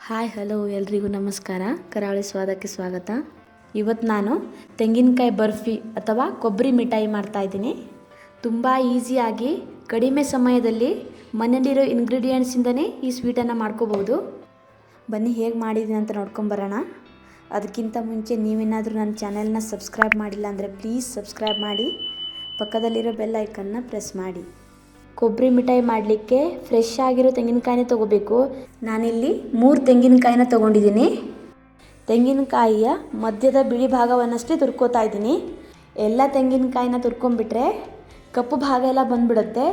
Hi hello ಎಲ್ರಿಗೂ ನಮಸ್ಕಾರ. ಕರಾವಳಿ ಸ್ವಾದಕ್ಕೆ ಸ್ವಾಗತ. ಇವತ್ತು ನಾನು ತೆಂಗಿನಕಾಯಿ ಬರ್ಫಿ ಅಥವಾ ಕೊಬ್ಬರಿ ಮಿಠಾಯಿ ಮಾಡ್ತಾಯಿದ್ದೀನಿ. ತುಂಬ ಈಸಿಯಾಗಿ ಕಡಿಮೆ ಸಮಯದಲ್ಲಿ ಮನೆಯಲ್ಲಿರೋ ಇಂಗ್ರೀಡಿಯೆಂಟ್ಸಿಂದನೇ ಈ ಸ್ವೀಟನ್ನು ಮಾಡ್ಕೋಬೋದು. ಬನ್ನಿ ಹೇಗೆ ಮಾಡಿದ್ದೀನಿ ಅಂತ ನೋಡ್ಕೊಂಬರೋಣ. ಅದಕ್ಕಿಂತ ಮುಂಚೆ ನೀವೇನಾದರೂ ನನ್ನ ಚಾನೆಲ್ನ ಸಬ್ಸ್ಕ್ರೈಬ್ ಮಾಡಿಲ್ಲ ಅಂದರೆ ಪ್ಲೀಸ್ ಸಬ್ಸ್ಕ್ರೈಬ್ ಮಾಡಿ, ಪಕ್ಕದಲ್ಲಿರೋ ಬೆಲ್ ಐಕನ್ನ ಪ್ರೆಸ್ ಮಾಡಿ. ಕೊಬ್ಬರಿ ಮಿಠಾಯಿ ಮಾಡಲಿಕ್ಕೆ ಫ್ರೆಶ್ ಆಗಿರೋ ತೆಂಗಿನಕಾಯಿನ ತೊಗೋಬೇಕು. ನಾನಿಲ್ಲಿ 3 ತೆಂಗಿನಕಾಯಿನ ತೊಗೊಂಡಿದ್ದೀನಿ. ತೆಂಗಿನಕಾಯಿಯ ಮಧ್ಯದ ಬಿಳಿ ಭಾಗವನ್ನಷ್ಟೇ ತುರ್ಕೋತಾ ಇದ್ದೀನಿ. ಎಲ್ಲ ತೆಂಗಿನಕಾಯಿನ ತುರ್ಕೊಂಡ್ಬಿಟ್ರೆ ಕಪ್ಪು ಭಾಗ ಎಲ್ಲ ಬಂದುಬಿಡುತ್ತೆ,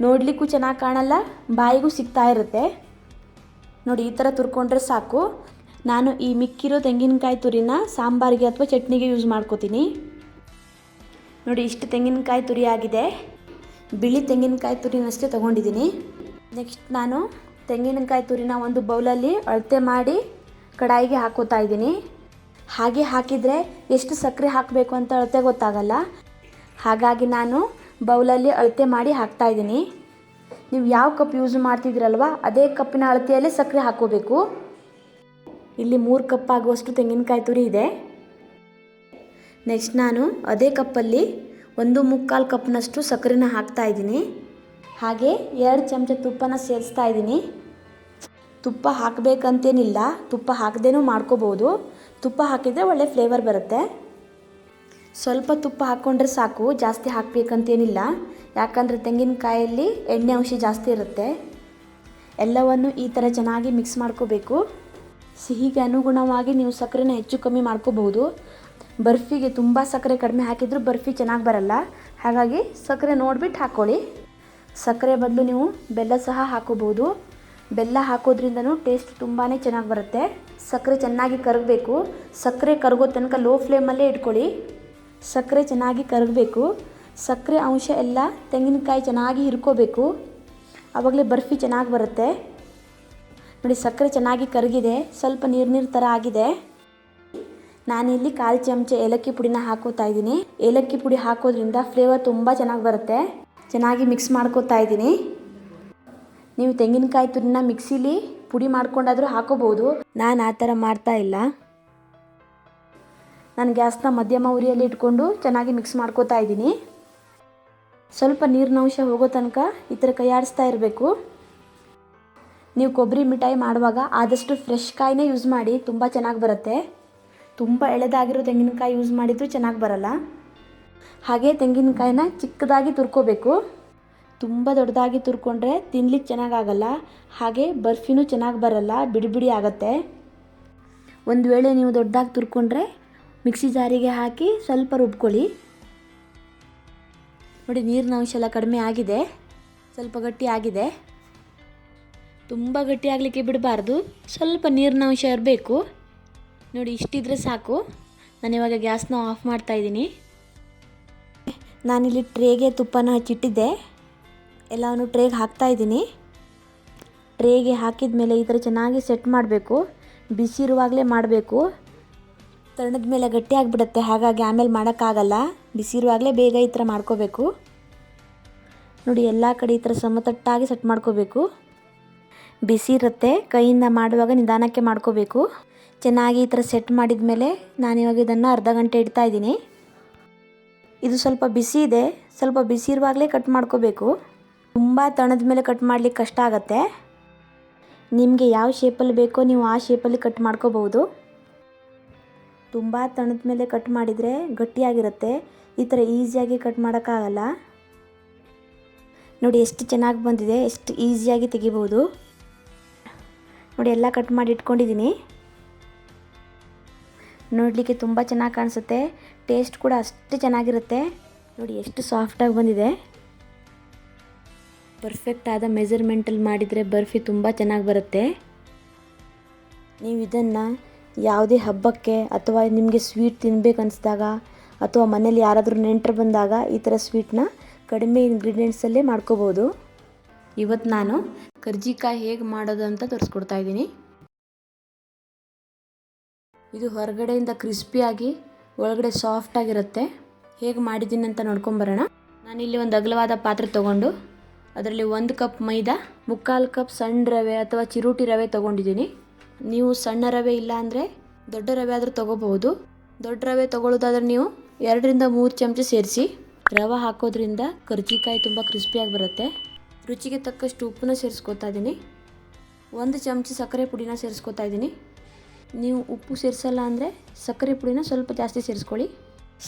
ನೋಡಲಿಕ್ಕೂ ಚೆನ್ನಾಗಿ ಕಾಣಲ್ಲ, ಬಾಯಿಗೂ ಸಿಗ್ತಾ ಇರುತ್ತೆ. ನೋಡಿ, ಈ ಥರ ತುರ್ಕೊಂಡ್ರೆ ಸಾಕು. ನಾನು ಈ ಮಿಕ್ಕಿರೋ ತೆಂಗಿನಕಾಯಿ ತುರಿನ ಸಾಂಬಾರಿಗೆ ಅಥವಾ ಚಟ್ನಿಗೆ ಯೂಸ್ ಮಾಡ್ಕೋತೀನಿ. ನೋಡಿ, ಇಷ್ಟು ತೆಂಗಿನಕಾಯಿ ತುರಿ ಆಗಿದೆ. ಬಿಳಿ ತೆಂಗಿನಕಾಯಿ ತುರಿನಷ್ಟೇ ತೊಗೊಂಡಿದ್ದೀನಿ. ನೆಕ್ಸ್ಟ್ ನಾನು ತೆಂಗಿನಕಾಯಿ ತುರಿನ ಒಂದು ಬೌಲಲ್ಲಿ ಅಳತೆ ಮಾಡಿ ಕಡಾಯಿಗೆ ಹಾಕೋತಾ ಇದ್ದೀನಿ. ಹಾಗೆ ಹಾಕಿದರೆ ಎಷ್ಟು ಸಕ್ಕರೆ ಹಾಕಬೇಕು ಅಂತ ಅಳತೆ ಗೊತ್ತಾಗಲ್ಲ. ಹಾಗಾಗಿ ನಾನು ಬೌಲಲ್ಲಿ ಅಳತೆ ಮಾಡಿ ಹಾಕ್ತಾಯಿದ್ದೀನಿ. ನೀವು ಯಾವ ಕಪ್ ಯೂಸ್ ಮಾಡ್ತಿದ್ದೀರಲ್ವ ಅದೇ ಕಪ್ಪಿನ ಅಳತೆಯಲ್ಲಿ ಸಕ್ಕರೆ ಹಾಕೋಬೇಕು. ಇಲ್ಲಿ 3 ಕಪ್ ಆಗುವಷ್ಟು ತೆಂಗಿನಕಾಯಿ ತುರಿ ಇದೆ. ನೆಕ್ಸ್ಟ್ ನಾನು ಅದೇ ಕಪ್ಪಲ್ಲಿ 1/4 ಕಪ್ನಷ್ಟು ಸಕ್ಕರೆನ ಹಾಕ್ತಾಯಿದ್ದೀನಿ. ಹಾಗೆ 2 ಚಮಚ ತುಪ್ಪನ ಸೇರಿಸ್ತಾ ಇದ್ದೀನಿ. ತುಪ್ಪ ಹಾಕಬೇಕಂತೇನಿಲ್ಲ, ತುಪ್ಪ ಹಾಕದೇನೂ ಮಾಡ್ಕೋಬೋದು. ತುಪ್ಪ ಹಾಕಿದರೆ ಒಳ್ಳೆ ಫ್ಲೇವರ್ ಬರುತ್ತೆ. ಸ್ವಲ್ಪ ತುಪ್ಪ ಹಾಕ್ಕೊಂಡ್ರೆ ಸಾಕು, ಜಾಸ್ತಿ ಹಾಕಬೇಕಂತೇನಿಲ್ಲ. ಯಾಕಂದರೆ ತೆಂಗಿನಕಾಯಲ್ಲಿ ಎಣ್ಣೆ ಅಂಶ ಜಾಸ್ತಿ ಇರುತ್ತೆ. ಎಲ್ಲವನ್ನು ಈ ಥರ ಚೆನ್ನಾಗಿ ಮಿಕ್ಸ್ ಮಾಡ್ಕೋಬೇಕು. ಸಿಹಿಗೆ ಅನುಗುಣವಾಗಿ ನೀವು ಸಕ್ಕರೆನ ಹೆಚ್ಚು ಕಮ್ಮಿ ಮಾಡ್ಕೋಬಹುದು. ಬರ್ಫಿಗೆ ತುಂಬ ಸಕ್ಕರೆ ಕಡಿಮೆ ಹಾಕಿದರೂ ಬರ್ಫಿ ಚೆನ್ನಾಗಿ ಬರಲ್ಲ. ಹಾಗಾಗಿ ಸಕ್ಕರೆ ನೋಡಿಬಿಟ್ಟು ಹಾಕ್ಕೊಳ್ಳಿ. ಸಕ್ಕರೆ ಬದಲು ನೀವು ಬೆಲ್ಲ ಸಹ ಹಾಕೋಬೋದು. ಬೆಲ್ಲ ಹಾಕೋದ್ರಿಂದನೂ ಟೇಸ್ಟ್ ತುಂಬಾ ಚೆನ್ನಾಗಿ ಬರುತ್ತೆ. ಸಕ್ಕರೆ ಚೆನ್ನಾಗಿ ಕರಗಬೇಕು. ಸಕ್ಕರೆ ಕರಗೋ ತನಕ ಲೋ ಫ್ಲೇಮಲ್ಲೇ ಇಟ್ಕೊಳ್ಳಿ. ಸಕ್ಕರೆ ಚೆನ್ನಾಗಿ ಕರಗಬೇಕು. ಸಕ್ಕರೆ ಅಂಶ ಎಲ್ಲ ತೆಂಗಿನಕಾಯಿ ಚೆನ್ನಾಗಿ ಹಿರ್ಕೋಬೇಕು. ಆವಾಗಲೇ ಬರ್ಫಿ ಚೆನ್ನಾಗಿ ಬರುತ್ತೆ. ನೋಡಿ, ಸಕ್ಕರೆ ಚೆನ್ನಾಗಿ ಕರಗಿದೆ, ಸ್ವಲ್ಪ ನೀರು ಥರ ಆಗಿದೆ. ನಾನಿಲ್ಲಿ 1/4 ಚಮಚ ಏಲಕ್ಕಿ ಪುಡಿನ ಹಾಕೋತಾ ಇದ್ದೀನಿ. ಏಲಕ್ಕಿ ಪುಡಿ ಹಾಕೋದ್ರಿಂದ ಫ್ಲೇವರ್ ತುಂಬ ಚೆನ್ನಾಗಿ ಬರುತ್ತೆ. ಚೆನ್ನಾಗಿ ಮಿಕ್ಸ್ ಮಾಡ್ಕೋತಾ ಇದ್ದೀನಿ. ನೀವು ತೆಂಗಿನಕಾಯಿ ತುರಿನ ಮಿಕ್ಸಿಲಿ ಪುಡಿ ಮಾಡ್ಕೊಂಡಾದರೂ ಹಾಕೋಬೋದು. ನಾನು ಆ ಥರ ಮಾಡ್ತಾ ಇಲ್ಲ. ನಾನು ಗ್ಯಾಸ್ನ ಮಧ್ಯಮ ಉರಿಯಲ್ಲಿ ಇಟ್ಕೊಂಡು ಚೆನ್ನಾಗಿ ಮಿಕ್ಸ್ ಮಾಡ್ಕೋತಾ ಇದ್ದೀನಿ. ಸ್ವಲ್ಪ ನೀರಿನ ಅಂಶ ಹೋಗೋ ತನಕ ಈ ಥರ ಕೈಯಾಡಿಸ್ತಾ ಇರಬೇಕು. ನೀವು ಕೊಬ್ಬರಿ ಮಿಠಾಯಿ ಮಾಡುವಾಗ ಆದಷ್ಟು ಫ್ರೆಶ್ ಕಾಯಿನೇ ಯೂಸ್ ಮಾಡಿ, ತುಂಬ ಚೆನ್ನಾಗಿ ಬರುತ್ತೆ. ತುಂಬ ಎಳೆದಾಗಿರೋ ತೆಂಗಿನಕಾಯಿ ಯೂಸ್ ಮಾಡಿದರೂ ಚೆನ್ನಾಗಿ ಬರಲ್ಲ. ಹಾಗೆ ತೆಂಗಿನಕಾಯಿನ ಚಿಕ್ಕದಾಗಿ ತುರ್ಕೋಬೇಕು. ತುಂಬ ದೊಡ್ಡದಾಗಿ ತುರ್ಕೊಂಡ್ರೆ ತಿನ್ಲಿಕ್ಕೆ ಚೆನ್ನಾಗಾಗಲ್ಲ. ಹಾಗೆ ಬರ್ಫಿನೂ ಚೆನ್ನಾಗಿ ಬರಲ್ಲ, ಬಿಡಿ ಬಿಡಿ ಆಗುತ್ತೆ. ಒಂದು ವೇಳೆ ನೀವು ದೊಡ್ಡದಾಗಿ ತುರ್ಕೊಂಡ್ರೆ ಮಿಕ್ಸಿ ಜಾರಿಗೆ ಹಾಕಿ ಸ್ವಲ್ಪ ರುಬ್ಕೊಳ್ಳಿ. ನೋಡಿ, ನೀರಿನ ಅಂಶ ಎಲ್ಲ ಕಡಿಮೆ ಆಗಿದೆ, ಸ್ವಲ್ಪ ಗಟ್ಟಿ ಆಗಿದೆ. ತುಂಬ ಗಟ್ಟಿ ಆಗಲಿಕ್ಕೆ ಬಿಡಬಾರ್ದು, ಸ್ವಲ್ಪ ನೀರಿನ ಅಂಶ ಇರಬೇಕು. ನೋಡಿ, ಇಷ್ಟಿದ್ರೆ ಸಾಕು. ನಾನಿವಾಗ ಗ್ಯಾಸ್ನ ಆಫ್ ಮಾಡ್ತಾ ಇದ್ದೀನಿ. ನಾನಿಲ್ಲಿ ಟ್ರೇಗೆ ತುಪ್ಪನ ಹಚ್ಚಿಟ್ಟಿದ್ದೆ. ಎಲ್ಲವನ್ನು ಟ್ರೇಗೆ ಹಾಕ್ತಾಯಿದ್ದೀನಿ. ಟ್ರೇಗೆ ಹಾಕಿದ ಮೇಲೆ ಈ ಥರ ಚೆನ್ನಾಗಿ ಸೆಟ್ ಮಾಡಬೇಕು. ಬಿಸಿ ಇರುವಾಗಲೇ ಮಾಡಬೇಕು. ತಣ್ಣದ ಮೇಲೆ ಗಟ್ಟಿ ಆಗಿಬಿಡುತ್ತೆ, ಹಾಗಾಗಿ ಆಮೇಲೆ ಮಾಡೋಕ್ಕಾಗಲ್ಲ. ಬಿಸಿ ಇರುವಾಗಲೇ ಬೇಗ ಈ ಥರ ಮಾಡ್ಕೋಬೇಕು. ನೋಡಿ, ಎಲ್ಲ ಕಡೆ ಈ ಥರ ಸಮತಟ್ಟಾಗಿ ಸೆಟ್ ಮಾಡ್ಕೋಬೇಕು. ಬಿಸಿ ಇರುತ್ತೆ, ಕೈಯಿಂದ ಮಾಡುವಾಗ ನಿಧಾನಕ್ಕೆ ಮಾಡ್ಕೋಬೇಕು. ಚೆನ್ನಾಗಿ ಈ ಥರ ಸೆಟ್ ಮಾಡಿದ ಮೇಲೆ ನಾನಿವಾಗ ಇದನ್ನು ಅರ್ಧ ಗಂಟೆ ಇಡ್ತಾ ಇದ್ದೀನಿ. ಇದು ಸ್ವಲ್ಪ ಬಿಸಿ ಇದೆ, ಸ್ವಲ್ಪ ಬಿಸಿ ಇರುವಾಗಲೇ ಕಟ್ ಮಾಡ್ಕೋಬೇಕು. ತುಂಬ ತಣ್ಣದ ಮೇಲೆ ಕಟ್ ಮಾಡಲಿಕ್ಕೆ ಕಷ್ಟ ಆಗುತ್ತೆ. ನಿಮಗೆ ಯಾವ ಶೇಪಲ್ಲಿ ಬೇಕೋ ನೀವು ಆ ಶೇಪಲ್ಲಿ ಕಟ್ ಮಾಡ್ಕೋಬಹುದು. ತುಂಬ ತಣ್ಣದ ಮೇಲೆ ಕಟ್ ಮಾಡಿದರೆ ಗಟ್ಟಿಯಾಗಿರುತ್ತೆ. ಈ ಥರ ಈಸಿಯಾಗಿ ಕಟ್ ಮಾಡೋಕ್ಕಾಗಲ್ಲ. ನೋಡಿ, ಎಷ್ಟು ಚೆನ್ನಾಗಿ ಬಂದಿದೆ, ಎಷ್ಟು ಈಸಿಯಾಗಿ ತೆಗಿಬೋದು. ನೋಡಿ, ಎಲ್ಲ ಕಟ್ ಮಾಡಿ ಇಟ್ಕೊಂಡಿದ್ದೀನಿ. ನೋಡಲಿಕ್ಕೆ ತುಂಬ ಚೆನ್ನಾಗಿ ಕಾಣಿಸುತ್ತೆ, ಟೇಸ್ಟ್ ಕೂಡ ಅಷ್ಟು ಚೆನ್ನಾಗಿರುತ್ತೆ. ನೋಡಿ, ಎಷ್ಟು ಸಾಫ್ಟಾಗಿ ಬಂದಿದೆ. ಪರ್ಫೆಕ್ಟ್ ಆದ ಮೆಜರ್ಮೆಂಟಲ್ಲಿ ಮಾಡಿದರೆ ಬರ್ಫಿ ತುಂಬ ಚೆನ್ನಾಗಿ ಬರುತ್ತೆ. ನೀವು ಇದನ್ನು ಯಾವುದೇ ಹಬ್ಬಕ್ಕೆ ಅಥವಾ ನಿಮಗೆ ಸ್ವೀಟ್ ತಿನ್ನಬೇಕು ಅನಿಸಿದಾಗ ಅಥವಾ ಮನೇಲಿ ಯಾರಾದರೂ ನೆಂಟರು ಬಂದಾಗ ಈ ಥರ ಸ್ವೀಟ್ನ ಕಡಿಮೆ ಇಂಗ್ರೀಡಿಯೆಂಟ್ಸಲ್ಲೇ ಮಾಡ್ಕೋಬೋದು. ಇವತ್ತು ನಾನು ಕರ್ಜಿಕಾಯಿ ಹೇಗೆ ಮಾಡೋದು ಅಂತ ತೋರಿಸ್ಕೊಡ್ತಾ ಇದ್ದೀನಿ. ಇದು ಹೊರಗಡೆಯಿಂದ ಕ್ರಿಸ್ಪಿಯಾಗಿ ಒಳಗಡೆ ಸಾಫ್ಟಾಗಿರುತ್ತೆ. ಹೇಗೆ ಮಾಡಿದ್ದೀನಿ ಅಂತ ನೋಡ್ಕೊಂಬರೋಣ. ನಾನಿಲ್ಲಿ ಒಂದು ಅಗಲವಾದ ಪಾತ್ರೆ ತೊಗೊಂಡು ಅದರಲ್ಲಿ 1 ಕಪ್ ಮೈದಾ, 3/4 ಕಪ್ ಸಣ್ಣ ರವೆ ಅಥವಾ ಚಿರೋಟಿ ರವೆ ತೊಗೊಂಡಿದ್ದೀನಿ. ನೀವು ಸಣ್ಣ ರವೆ ಇಲ್ಲ ಅಂದರೆ ದೊಡ್ಡ ರವೆ ಆದರೂ ತೊಗೋಬಹುದು. ದೊಡ್ಡ ರವೆ ತೊಗೊಳ್ಳೋದಾದ್ರೆ ನೀವು 2-3 ಚಮಚ ಸೇರಿಸಿ. ರವೆ ಹಾಕೋದ್ರಿಂದ ಕರ್ಜಿಕಾಯಿ ತುಂಬ ಕ್ರಿಸ್ಪಿಯಾಗಿ ಬರುತ್ತೆ. ರುಚಿಗೆ ತಕ್ಕಷ್ಟು ಉಪ್ಪನ್ನ ಸೇರಿಸ್ಕೊತಾ ಇದ್ದೀನಿ. 1 ಚಮಚ ಸಕ್ಕರೆ ಪುಡಿನ ಸೇರಿಸ್ಕೊತಾ ಇದ್ದೀನಿ. ನೀವು ಉಪ್ಪು ಸೇರಿಸಲ್ಲ ಅಂದರೆ ಸಕ್ಕರೆ ಪುಡಿನ ಸ್ವಲ್ಪ ಜಾಸ್ತಿ ಸೇರಿಸ್ಕೊಳ್ಳಿ.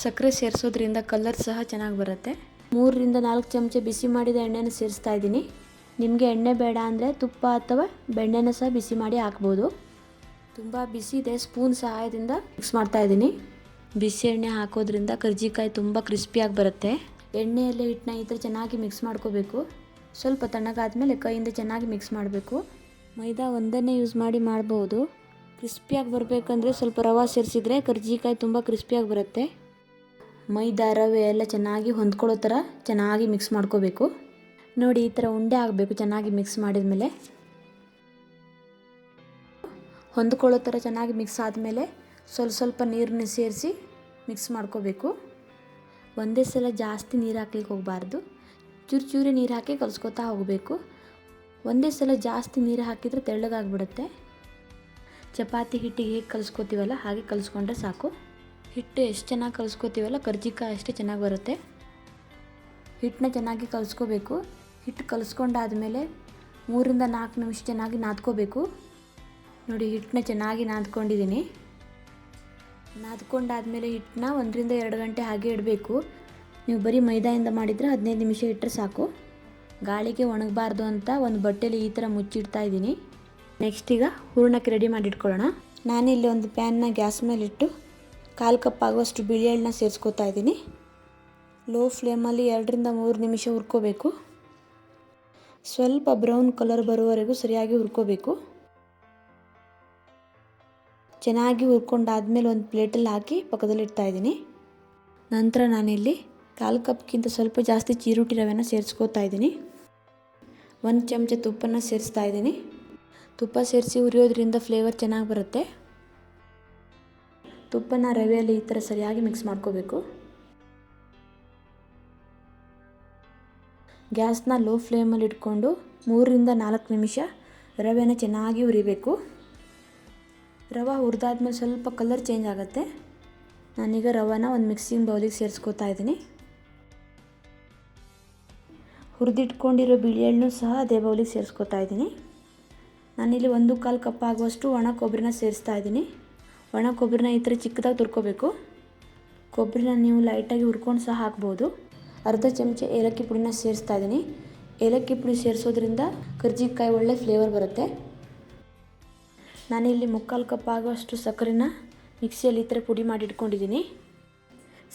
ಸಕ್ಕರೆ ಸೇರಿಸೋದ್ರಿಂದ ಕಲರ್ ಸಹ ಚೆನ್ನಾಗಿ ಬರುತ್ತೆ. 3-4 ಚಮಚ ಬಿಸಿ ಮಾಡಿದ ಎಣ್ಣೆನ ಸೇರಿಸ್ತಾ ಇದ್ದೀನಿ. ನಿಮಗೆ ಎಣ್ಣೆ ಬೇಡ ಅಂದರೆ ತುಪ್ಪ ಅಥವಾ ಬೆಣ್ಣೆನ ಸಹ ಬಿಸಿ ಮಾಡಿ ಹಾಕ್ಬೋದು. ತುಂಬ ಬಿಸಿ ಇದೆ, ಸ್ಪೂನ್ ಸಹಾಯದಿಂದ ಮಿಕ್ಸ್ ಮಾಡ್ತಾ ಇದ್ದೀನಿ. ಬಿಸಿ ಎಣ್ಣೆ ಹಾಕೋದ್ರಿಂದ ಕರ್ಜಿಕಾಯಿ ತುಂಬ ಕ್ರಿಸ್ಪಿಯಾಗಿ ಬರುತ್ತೆ. ಎಣ್ಣೆಯಲ್ಲೇ ಹಿಟ್ಟನ್ನ ಈ ಥರ ಚೆನ್ನಾಗಿ ಮಿಕ್ಸ್ ಮಾಡ್ಕೋಬೇಕು. ಸ್ವಲ್ಪ ತಣ್ಣಗಾದ್ಮೇಲೆ ಕೈಯಿಂದ ಚೆನ್ನಾಗಿ ಮಿಕ್ಸ್ ಮಾಡಬೇಕು. ಮೈದಾ ಒಂದನ್ನೇ ಯೂಸ್ ಮಾಡಿ ಮಾಡ್ಬೋದು. ಕ್ರಿಸ್ಪಿಯಾಗಿ ಬರಬೇಕಂದ್ರೆ ಸ್ವಲ್ಪ ರವೆ ಸೇರಿಸಿದ್ರೆ ಕರ್ಜಿಕಾಯಿ ತುಂಬ ಕ್ರಿಸ್ಪಿಯಾಗಿ ಬರುತ್ತೆ. ಮೈದಾ ರವೆ ಎಲ್ಲ ಚೆನ್ನಾಗಿ ಹೊಂದ್ಕೊಳ್ಳೋ ಥರ ಚೆನ್ನಾಗಿ ಮಿಕ್ಸ್ ಮಾಡ್ಕೋಬೇಕು. ನೋಡಿ, ಈ ಥರ ಉಂಡೆ ಆಗಬೇಕು. ಚೆನ್ನಾಗಿ ಮಿಕ್ಸ್ ಮಾಡಿದ ಮೇಲೆ ಹೊಂದ್ಕೊಳ್ಳೋ ಥರ ಚೆನ್ನಾಗಿ ಮಿಕ್ಸ್ ಆದಮೇಲೆ ಸ್ವಲ್ಪ ನೀರನ್ನ ಸೇರಿಸಿ ಮಿಕ್ಸ್ ಮಾಡ್ಕೋಬೇಕು. ಒಂದೇ ಸಲ ಜಾಸ್ತಿ ನೀರು ಹಾಕ್ಲಿಕ್ಕೆ ಹೋಗಬಾರ್ದು. ಚೂರು ನೀರು ಹಾಕಿ ಕಲಿಸ್ಕೊತಾ ಹೋಗಬೇಕು. ಒಂದೇ ಸಲ ಜಾಸ್ತಿ ನೀರು ಹಾಕಿದರೆ ತೆಳ್ಳಗಾಗ್ಬಿಡುತ್ತೆ. ಚಪಾತಿ ಹಿಟ್ಟಿಗೆ ಹೇಗೆ ಕಲಿಸ್ಕೊತೀವಲ್ಲ ಹಾಗೆ ಕಲಿಸ್ಕೊಂಡ್ರೆ ಸಾಕು. ಹಿಟ್ಟು ಎಷ್ಟು ಚೆನ್ನಾಗಿ ಕಲಿಸ್ಕೊತೀವಲ್ಲ ಕರ್ಜಿಕಾಯಿ ಅಷ್ಟೇ ಚೆನ್ನಾಗಿ ಬರುತ್ತೆ. ಹಿಟ್ಟನ್ನ ಚೆನ್ನಾಗಿ ಕಲಿಸ್ಕೋಬೇಕು. ಹಿಟ್ಟು ಕಲಿಸ್ಕೊಂಡಾದಮೇಲೆ 3-4 ನಿಮಿಷ ಚೆನ್ನಾಗಿ ನಾದ್ಕೋಬೇಕು. ನೋಡಿ, ಹಿಟ್ಟನ್ನ ಚೆನ್ನಾಗಿ ನಾದ್ಕೊಂಡಿದ್ದೀನಿ. ನಾದ್ಕೊಂಡಾದಮೇಲೆ ಹಿಟ್ಟನ್ನ 1-2 ಗಂಟೆ ಹಾಗೆ ಇಡಬೇಕು. ನೀವು ಬರೀ ಮೈದಾಯಿಂದ ಮಾಡಿದರೆ 15 ನಿಮಿಷ ಇಟ್ಟರೆ ಸಾಕು. ಗಾಳಿಗೆ ಒಣಗಬಾರ್ದು ಅಂತ ಒಂದು ಬಟ್ಟೆಲಿ ಈ ಥರ ಮುಚ್ಚಿಡ್ತಾ ಇದ್ದೀನಿ. ನೆಕ್ಸ್ಟ್ ಈಗ ಹೂರಣಕ್ಕೆ ರೆಡಿ ಮಾಡಿ ಇಟ್ಕೊಳ್ಳೋಣ. ನಾನಿಲ್ಲಿ ಒಂದು ಪ್ಯಾನ್ನ ಗ್ಯಾಸ್ ಮೇಲಿಟ್ಟು 1/4 ಕಪ್ ಆಗುವಷ್ಟು ಬಿಳಿ ಎಳ್ಳನ್ನ ಸೇರಿಸ್ಕೊತಾ ಇದ್ದೀನಿ. ಲೋ ಫ್ಲೇಮಲ್ಲಿ 2-3 ನಿಮಿಷ ಹುರ್ಕೋಬೇಕು. ಸ್ವಲ್ಪ ಬ್ರೌನ್ ಕಲರ್ ಬರುವವರೆಗೂ ಸರಿಯಾಗಿ ಹುರ್ಕೋಬೇಕು. ಚೆನ್ನಾಗಿ ಹುರ್ಕೊಂಡಾದ್ಮೇಲೆ ಒಂದು ಪ್ಲೇಟಲ್ಲಿ ಹಾಕಿ ಪಕ್ಕದಲ್ಲಿ ಇಡ್ತಾ ಇದ್ದೀನಿ. ನಂತರ ನಾನಿಲ್ಲಿ 1/4 ಕಪ್ಗಿಂತ ಸ್ವಲ್ಪ ಜಾಸ್ತಿ ಚಿರೋಟಿ ರವೆನ ಸೇರಿಸ್ಕೋತಾ ಇದ್ದೀನಿ. 1 ಚಮಚ ತುಪ್ಪನ ಸೇರಿಸ್ತಾ ಇದ್ದೀನಿ. ತುಪ್ಪ ಸೇರಿಸಿ ಹುರಿಯೋದ್ರಿಂದ ಫ್ಲೇವರ್ ಚೆನ್ನಾಗಿ ಬರುತ್ತೆ. ತುಪ್ಪನ ರವೆಯಲ್ಲಿ ಈ ಥರ ಸರಿಯಾಗಿ ಮಿಕ್ಸ್ ಮಾಡ್ಕೋಬೇಕು. ಗ್ಯಾಸ್ನ ಲೋ ಫ್ಲೇಮಲ್ಲಿ ಇಟ್ಕೊಂಡು 3-4 ನಿಮಿಷ ರವೆನ ಚೆನ್ನಾಗಿ ಹುರಿಬೇಕು. ರವೆ ಹುರಿದಾದ್ಮೇಲೆ ಸ್ವಲ್ಪ ಕಲರ್ ಚೇಂಜ್ ಆಗುತ್ತೆ. ನಾನೀಗ ರವೆನ ಒಂದು ಮಿಕ್ಸಿಂಗ್ ಬೌಲಿಗೆ ಸೇರಿಸ್ಕೊತಾ ಇದ್ದೀನಿ. ಹುರಿದಿಟ್ಕೊಂಡಿರೋ ಬಿಳಿ ಎಳ್ಳನ್ನು ಸಹ ಅದೇ ಬೌಲಿಗೆ ಸೇರಿಸ್ಕೊತಾ ಇದ್ದೀನಿ. ನಾನಿಲ್ಲಿ 1/4 ಕಪ್ ಆಗುವಷ್ಟು ಒಣ ಕೊಬ್ಬರಿನ ಸೇರಿಸ್ತಾ ಇದ್ದೀನಿ. ಒಣ ಕೊಬ್ಬರಿನ ಈ ಥರ ಚಿಕ್ಕದಾಗಿ ತುರ್ಕೋಬೇಕು. ಕೊಬ್ಬರಿನ ನೀವು ಲೈಟಾಗಿ ಹುರ್ಕೊಂಡು ಸಹ ಹಾಕ್ಬೋದು. ಅರ್ಧ ಚಮಚ ಏಲಕ್ಕಿ ಪುಡಿನ ಸೇರಿಸ್ತಾ ಇದ್ದೀನಿ. ಏಲಕ್ಕಿ ಪುಡಿ ಸೇರಿಸೋದ್ರಿಂದ ಕರ್ಜಿಕಾಯಿ ಒಳ್ಳೆ ಫ್ಲೇವರ್ ಬರುತ್ತೆ. ನಾನಿಲ್ಲಿ 3/4 ಕಪ್ ಆಗುವಷ್ಟು ಸಕ್ಕರೆನ ಮಿಕ್ಸಿಯಲ್ಲಿ ಈ ಥರ ಪುಡಿ ಮಾಡಿ ಇಟ್ಕೊಂಡಿದ್ದೀನಿ.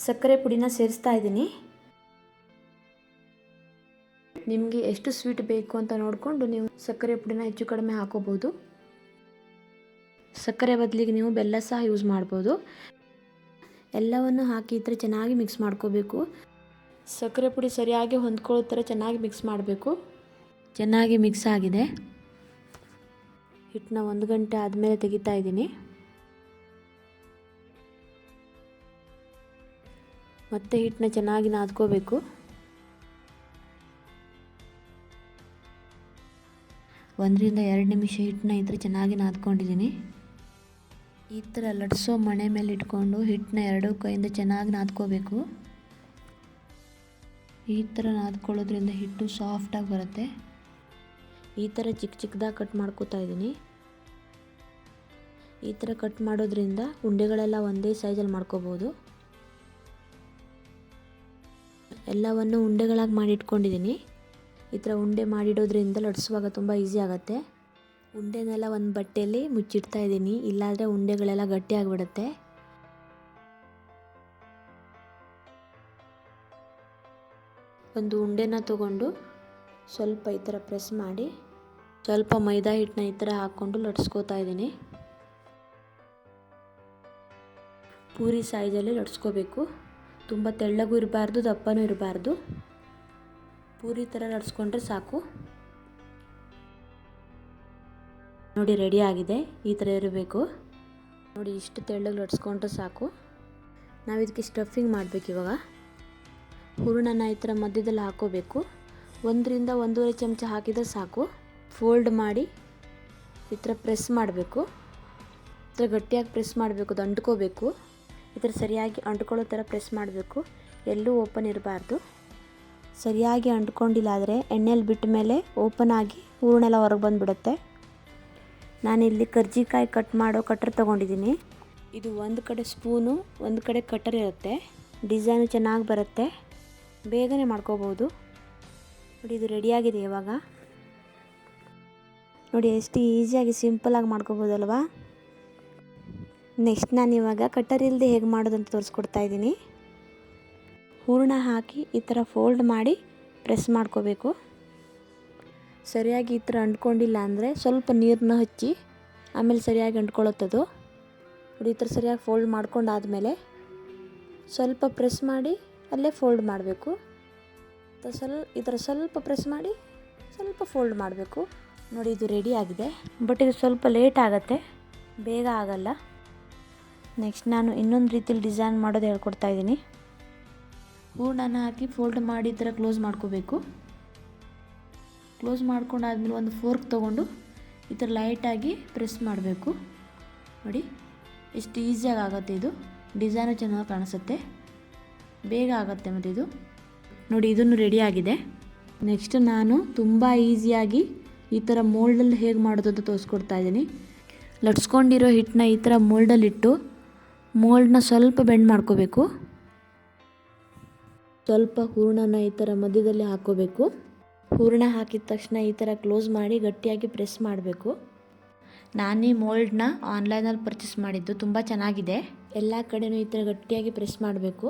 ಸಕ್ಕರೆ ಪುಡಿನ ಸೇರಿಸ್ತಾ ಇದ್ದೀನಿ. ನಿಮಗೆ ಎಷ್ಟು ಸ್ವೀಟ್ ಬೇಕು ಅಂತ ನೋಡಿಕೊಂಡು ನೀವು ಸಕ್ಕರೆ ಪುಡಿನ ಹೆಚ್ಚು ಕಡಿಮೆ ಹಾಕೋಬೋದು. ಸಕ್ಕರೆ ಬದಲಿಗೆ ನೀವು ಬೆಲ್ಲ ಸಹ ಯೂಸ್ ಮಾಡ್ಬೋದು. ಎಲ್ಲವನ್ನು ಹಾಕಿ ಈ ಥರ ಚೆನ್ನಾಗಿ ಮಿಕ್ಸ್ ಮಾಡ್ಕೋಬೇಕು. ಸಕ್ಕರೆ ಪುಡಿ ಸರಿಯಾಗಿ ಹೊಂದ್ಕೊಳ್ಳೋ ಥರ ಚೆನ್ನಾಗಿ ಮಿಕ್ಸ್ ಮಾಡಬೇಕು. ಚೆನ್ನಾಗಿ ಮಿಕ್ಸ್ ಆಗಿದೆ. ಹಿಟ್ಟನ್ನ 1 ಗಂಟೆ ಆದಮೇಲೆ ತೆಗಿತಾ ಇದ್ದೀನಿ. ಮತ್ತೆ ಹಿಟ್ಟನ್ನ ಚೆನ್ನಾಗಿ ನಾದ್ಕೋಬೇಕು. 1-2 ನಿಮಿಷ ಹಿಟ್ಟನ್ನ ಈ ಥರ ಚೆನ್ನಾಗಿ ನಾದ್ಕೊಂಡಿದ್ದೀನಿ. ಈ ಥರ ಲಟ್ಸೋ ಮಣೆ ಮೇಲೆ ಇಟ್ಕೊಂಡು ಹಿಟ್ಟನ್ನ 2 ಕೈಯಿಂದ ಚೆನ್ನಾಗಿ ನಾದ್ಕೋಬೇಕು. ಈ ಥರ ನಾದ್ಕೊಳ್ಳೋದ್ರಿಂದ ಹಿಟ್ಟು ಸಾಫ್ಟಾಗಿ ಬರುತ್ತೆ. ಈ ಥರ ಚಿಕ್ಕದಾಗಿ ಕಟ್ ಮಾಡ್ಕೋತಾ ಇದ್ದೀನಿ. ಈ ಥರ ಕಟ್ ಮಾಡೋದ್ರಿಂದ ಉಂಡೆಗಳೆಲ್ಲ ಒಂದೇ ಸೈಜಲ್ಲಿ ಮಾಡ್ಕೋಬೋದು. ಎಲ್ಲವನ್ನು ಉಂಡೆಗಳಾಗಿ ಮಾಡಿ ಇಟ್ಕೊಂಡಿದ್ದೀನಿ. ಈ ಥರ ಉಂಡೆ ಮಾಡಿಡೋದ್ರಿಂದ ಲಟ್ಸುವಾಗ ತುಂಬ ಈಸಿ ಆಗುತ್ತೆ. ಉಂಡೆನೆಲ್ಲ ಒಂದು ಬಟ್ಟೆಯಲ್ಲಿ ಮುಚ್ಚಿಡ್ತಾ ಇದ್ದೀನಿ, ಇಲ್ಲಾಂದರೆ ಉಂಡೆಗಳೆಲ್ಲ ಗಟ್ಟಿಯಾಗಿಬಿಡುತ್ತೆ. ಒಂದು ಉಂಡೆನ ತಗೊಂಡು ಸ್ವಲ್ಪ ಈ ಥರ ಪ್ರೆಸ್ ಮಾಡಿ ಸ್ವಲ್ಪ ಮೈದಾ ಹಿಟ್ಟನ್ನ ಈ ಥರ ಹಾಕ್ಕೊಂಡು ಲಟ್ಸ್ಕೋತಾ ಇದ್ದೀನಿ. ಪೂರಿ ಸೈಜಲ್ಲಿ ಲಟ್ಸ್ಕೋಬೇಕು. ತುಂಬ ತೆಳ್ಳಗೂ ಇರಬಾರ್ದು, ದಪ್ಪನೂ ಇರಬಾರ್ದು. ಪೂರಿ ಥರ ಲಟ್ಸ್ಕೊಂಡ್ರೆ ಸಾಕು. ನೋಡಿ, ರೆಡಿ ಆಗಿದೆ. ಈ ಥರ ಇರಬೇಕು. ನೋಡಿ, ಇಷ್ಟು ತೆಳ್ಳಗೆ ಲಟ್ಸ್ಕೊಂಡ್ರೆ ಸಾಕು. ನಾವು ಇದಕ್ಕೆ ಸ್ಟಫಿಂಗ್ ಮಾಡಬೇಕು. ಇವಾಗ ಹೂರಣನ ಈ ಥರ ಮಧ್ಯದಲ್ಲಿ ಹಾಕೋಬೇಕು. 1-1.5 ಚಮಚ ಹಾಕಿದರೆ ಸಾಕು. ಫೋಲ್ಡ್ ಮಾಡಿ ಈ ಥರ ಪ್ರೆಸ್ ಮಾಡಬೇಕು. ಈ ಥರ ಗಟ್ಟಿಯಾಗಿ ಪ್ರೆಸ್ ಮಾಡಬೇಕು, ಅದು ಅಂಟ್ಕೋಬೇಕು. ಈ ಥರ ಸರಿಯಾಗಿ ಅಂಟ್ಕೊಳ್ಳೋ ಥರ ಪ್ರೆಸ್ ಮಾಡಬೇಕು, ಎಲ್ಲೂ ಓಪನ್ ಇರಬಾರ್ದು. ಸರಿಯಾಗಿ ಅಂಟ್ಕೊಂಡಿಲ್ಲ ಆದರೆ ಎಣ್ಣೆಯಲ್ಲಿ ಬಿಟ್ಟ ಮೇಲೆ ಓಪನ್ ಆಗಿ ಹೂರಣ ಹೊರಗೆ ಬಂದುಬಿಡುತ್ತೆ. ನಾನಿಲ್ಲಿ ಕರ್ಜಿಕಾಯಿ ಕಟ್ ಮಾಡೋ ಕಟ್ಟರ್ ತೊಗೊಂಡಿದ್ದೀನಿ. ಇದು ಒಂದು ಕಡೆ ಸ್ಪೂನು, ಒಂದು ಕಡೆ ಕಟ್ಟರ್ ಇರುತ್ತೆ. ಡಿಸೈನು ಚೆನ್ನಾಗಿ ಬರುತ್ತೆ, ಬೇಗನೆ ಮಾಡ್ಕೋಬೋದು. ನೋಡಿ ಇದು ರೆಡಿಯಾಗಿದೆ ಇವಾಗ. ನೋಡಿ ಎಷ್ಟು ಈಸಿಯಾಗಿ ಸಿಂಪಲಾಗಿ ಮಾಡ್ಕೋಬೋದಲ್ವಾ. ನೆಕ್ಸ್ಟ್ ನಾನು ಇವಾಗ ಕಟ್ಟರ್ ಇಲ್ಲದೆ ಹೇಗೆ ಮಾಡೋದಂತ ತೋರಿಸ್ಕೊಡ್ತಾ ಇದ್ದೀನಿ. ಹೂರಣ ಹಾಕಿ ಈ ಥರ ಫೋಲ್ಡ್ ಮಾಡಿ ಪ್ರೆಸ್ ಮಾಡ್ಕೋಬೇಕು. ಸರಿಯಾಗಿ ಈ ಥರ ಅಂಟ್ಕೊಂಡಿಲ್ಲ ಅಂದರೆ ಸ್ವಲ್ಪ ನೀರನ್ನ ಹಚ್ಚಿ ಆಮೇಲೆ ಸರಿಯಾಗಿ ಅಂಟ್ಕೊಳ್ಳುತ್ತದು. ನೋಡಿ ಈ ಥರ ಸರಿಯಾಗಿ ಫೋಲ್ಡ್ ಮಾಡ್ಕೊಂಡಾದಮೇಲೆ ಸ್ವಲ್ಪ ಪ್ರೆಸ್ ಮಾಡಿ ಅಲ್ಲೇ ಫೋಲ್ಡ್ ಮಾಡಬೇಕು. ಈ ಥರ ಸ್ವಲ್ಪ ಪ್ರೆಸ್ ಮಾಡಿ ಸ್ವಲ್ಪ ಫೋಲ್ಡ್ ಮಾಡಬೇಕು. ನೋಡಿ ಇದು ರೆಡಿ ಆಗಿದೆ. ಬಟ್ ಇದು ಸ್ವಲ್ಪ ಲೇಟ್ ಆಗುತ್ತೆ, ಬೇಗ ಆಗಲ್ಲ. ನೆಕ್ಸ್ಟ್ ನಾನು ಇನ್ನೊಂದು ರೀತಿಯಲ್ಲಿ ಡಿಸೈನ್ ಮಾಡೋದು ಹೇಳ್ಕೊಡ್ತಾ ಇದ್ದೀನಿ. ಹೂರಣನ ಹಾಕಿ ಫೋಲ್ಡ್ ಮಾಡಿ ಈ ಥರ ಕ್ಲೋಸ್ ಮಾಡ್ಕೋಬೇಕು. ಕ್ಲೋಸ್ ಮಾಡ್ಕೊಂಡಾದ್ಮೇಲೆ ಒಂದು ಫೋರ್ಕ್ ತೊಗೊಂಡು ಈ ಥರ ಲೈಟಾಗಿ ಪ್ರೆಸ್ ಮಾಡಬೇಕು. ನೋಡಿ ಎಷ್ಟು ಈಸಿಯಾಗಿ ಆಗುತ್ತೆ. ಇದು ಡಿಸೈನು ಚೆನ್ನಾಗಿ ಕಾಣಿಸುತ್ತೆ, ಬೇಗ ಆಗುತ್ತೆ. ಮತ್ತು ಇದು ನೋಡಿ ಇದನ್ನು ರೆಡಿ ಆಗಿದೆ. ನೆಕ್ಸ್ಟ್ ನಾನು ತುಂಬ ಈಸಿಯಾಗಿ ಈ ಥರ ಮೋಲ್ಡಲ್ಲಿ ಹೇಗೆ ಮಾಡೋದು ಅಂತ ತೋರಿಸ್ಕೊಡ್ತಾ ಇದ್ದೀನಿ. ಲಟ್ಸ್ಕೊಂಡಿರೋ ಹಿಟ್ಟನ್ನ ಈ ಥರ ಮೋಲ್ಡಲ್ಲಿಟ್ಟು ಮೋಲ್ಡನ್ನ ಸ್ವಲ್ಪ ಬೆಂಡ್ ಮಾಡ್ಕೋಬೇಕು. ಸ್ವಲ್ಪ ಹೂರಣನ ಈ ಥರ ಮಧ್ಯದಲ್ಲಿ ಹಾಕ್ಕೋಬೇಕು. ಹೂರಣ ಹಾಕಿದ ತಕ್ಷಣ ಈ ಥರ ಕ್ಲೋಸ್ ಮಾಡಿ ಗಟ್ಟಿಯಾಗಿ ಪ್ರೆಸ್ ಮಾಡಬೇಕು. ನಾನೀ ಮೋಲ್ಡನ್ನ ಆನ್ಲೈನಲ್ಲಿ ಪರ್ಚೇಸ್ ಮಾಡಿದ್ದು, ತುಂಬ ಚೆನ್ನಾಗಿದೆ. ಎಲ್ಲ ಕಡೆಯೂ ಈ ಥರ ಗಟ್ಟಿಯಾಗಿ ಪ್ರೆಸ್ ಮಾಡಬೇಕು.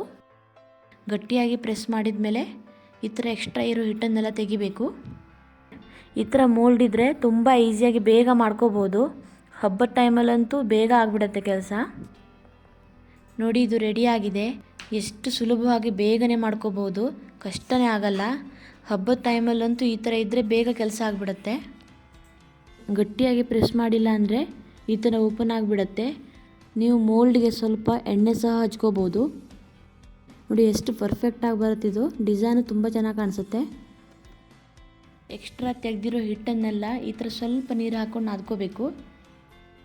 ಗಟ್ಟಿಯಾಗಿ ಪ್ರೆಸ್ ಮಾಡಿದ ಮೇಲೆ ಈ ಥರ ಎಕ್ಸ್ಟ್ರಾ ಇರೋ ಹಿಟ್ಟನ್ನೆಲ್ಲ ತೆಗಿಬೇಕು. ಈ ಥರ ಮೋಲ್ಡ್ ಇದ್ದರೆ ತುಂಬ ಈಸಿಯಾಗಿ ಬೇಗ ಮಾಡ್ಕೋಬೋದು. ಹಬ್ಬದ ಟೈಮಲ್ಲಂತೂ ಬೇಗ ಆಗಿಬಿಡುತ್ತೆ ಕೆಲಸ. ನೋಡಿ ಇದು ರೆಡಿಯಾಗಿದೆ. ಎಷ್ಟು ಸುಲಭವಾಗಿ ಬೇಗನೆ ಮಾಡ್ಕೋಬೋದು, ಕಷ್ಟನೇ ಆಗಲ್ಲ. ಹಬ್ಬದ ಟೈಮಲ್ಲಂತೂ ಈ ಥರ ಇದ್ದರೆ ಬೇಗ ಕೆಲಸ ಆಗಿಬಿಡುತ್ತೆ. ಗಟ್ಟಿಯಾಗಿ ಪ್ರೆಸ್ ಮಾಡಿಲ್ಲ ಅಂದರೆ ಈ ಥರ ಓಪನ್ ಆಗಿಬಿಡುತ್ತೆ. ನೀವು ಮೋಲ್ಡ್ಗೆ ಸ್ವಲ್ಪ ಎಣ್ಣೆ ಸಹ ಹಚ್ಕೋಬೋದು. ನೋಡಿ ಎಷ್ಟು ಪರ್ಫೆಕ್ಟಾಗಿ ಬರುತ್ತಿದ್ದು. ಡಿಸೈನು ತುಂಬ ಚೆನ್ನಾಗಿ ಕಾಣಿಸುತ್ತೆ. ಎಕ್ಸ್ಟ್ರಾ ತೆಗೆದಿರೋ ಹಿಟ್ಟನ್ನೆಲ್ಲ ಈ ಥರ ಸ್ವಲ್ಪ ನೀರು ಹಾಕ್ಕೊಂಡು ನಾದ್ಕೋಬೇಕು.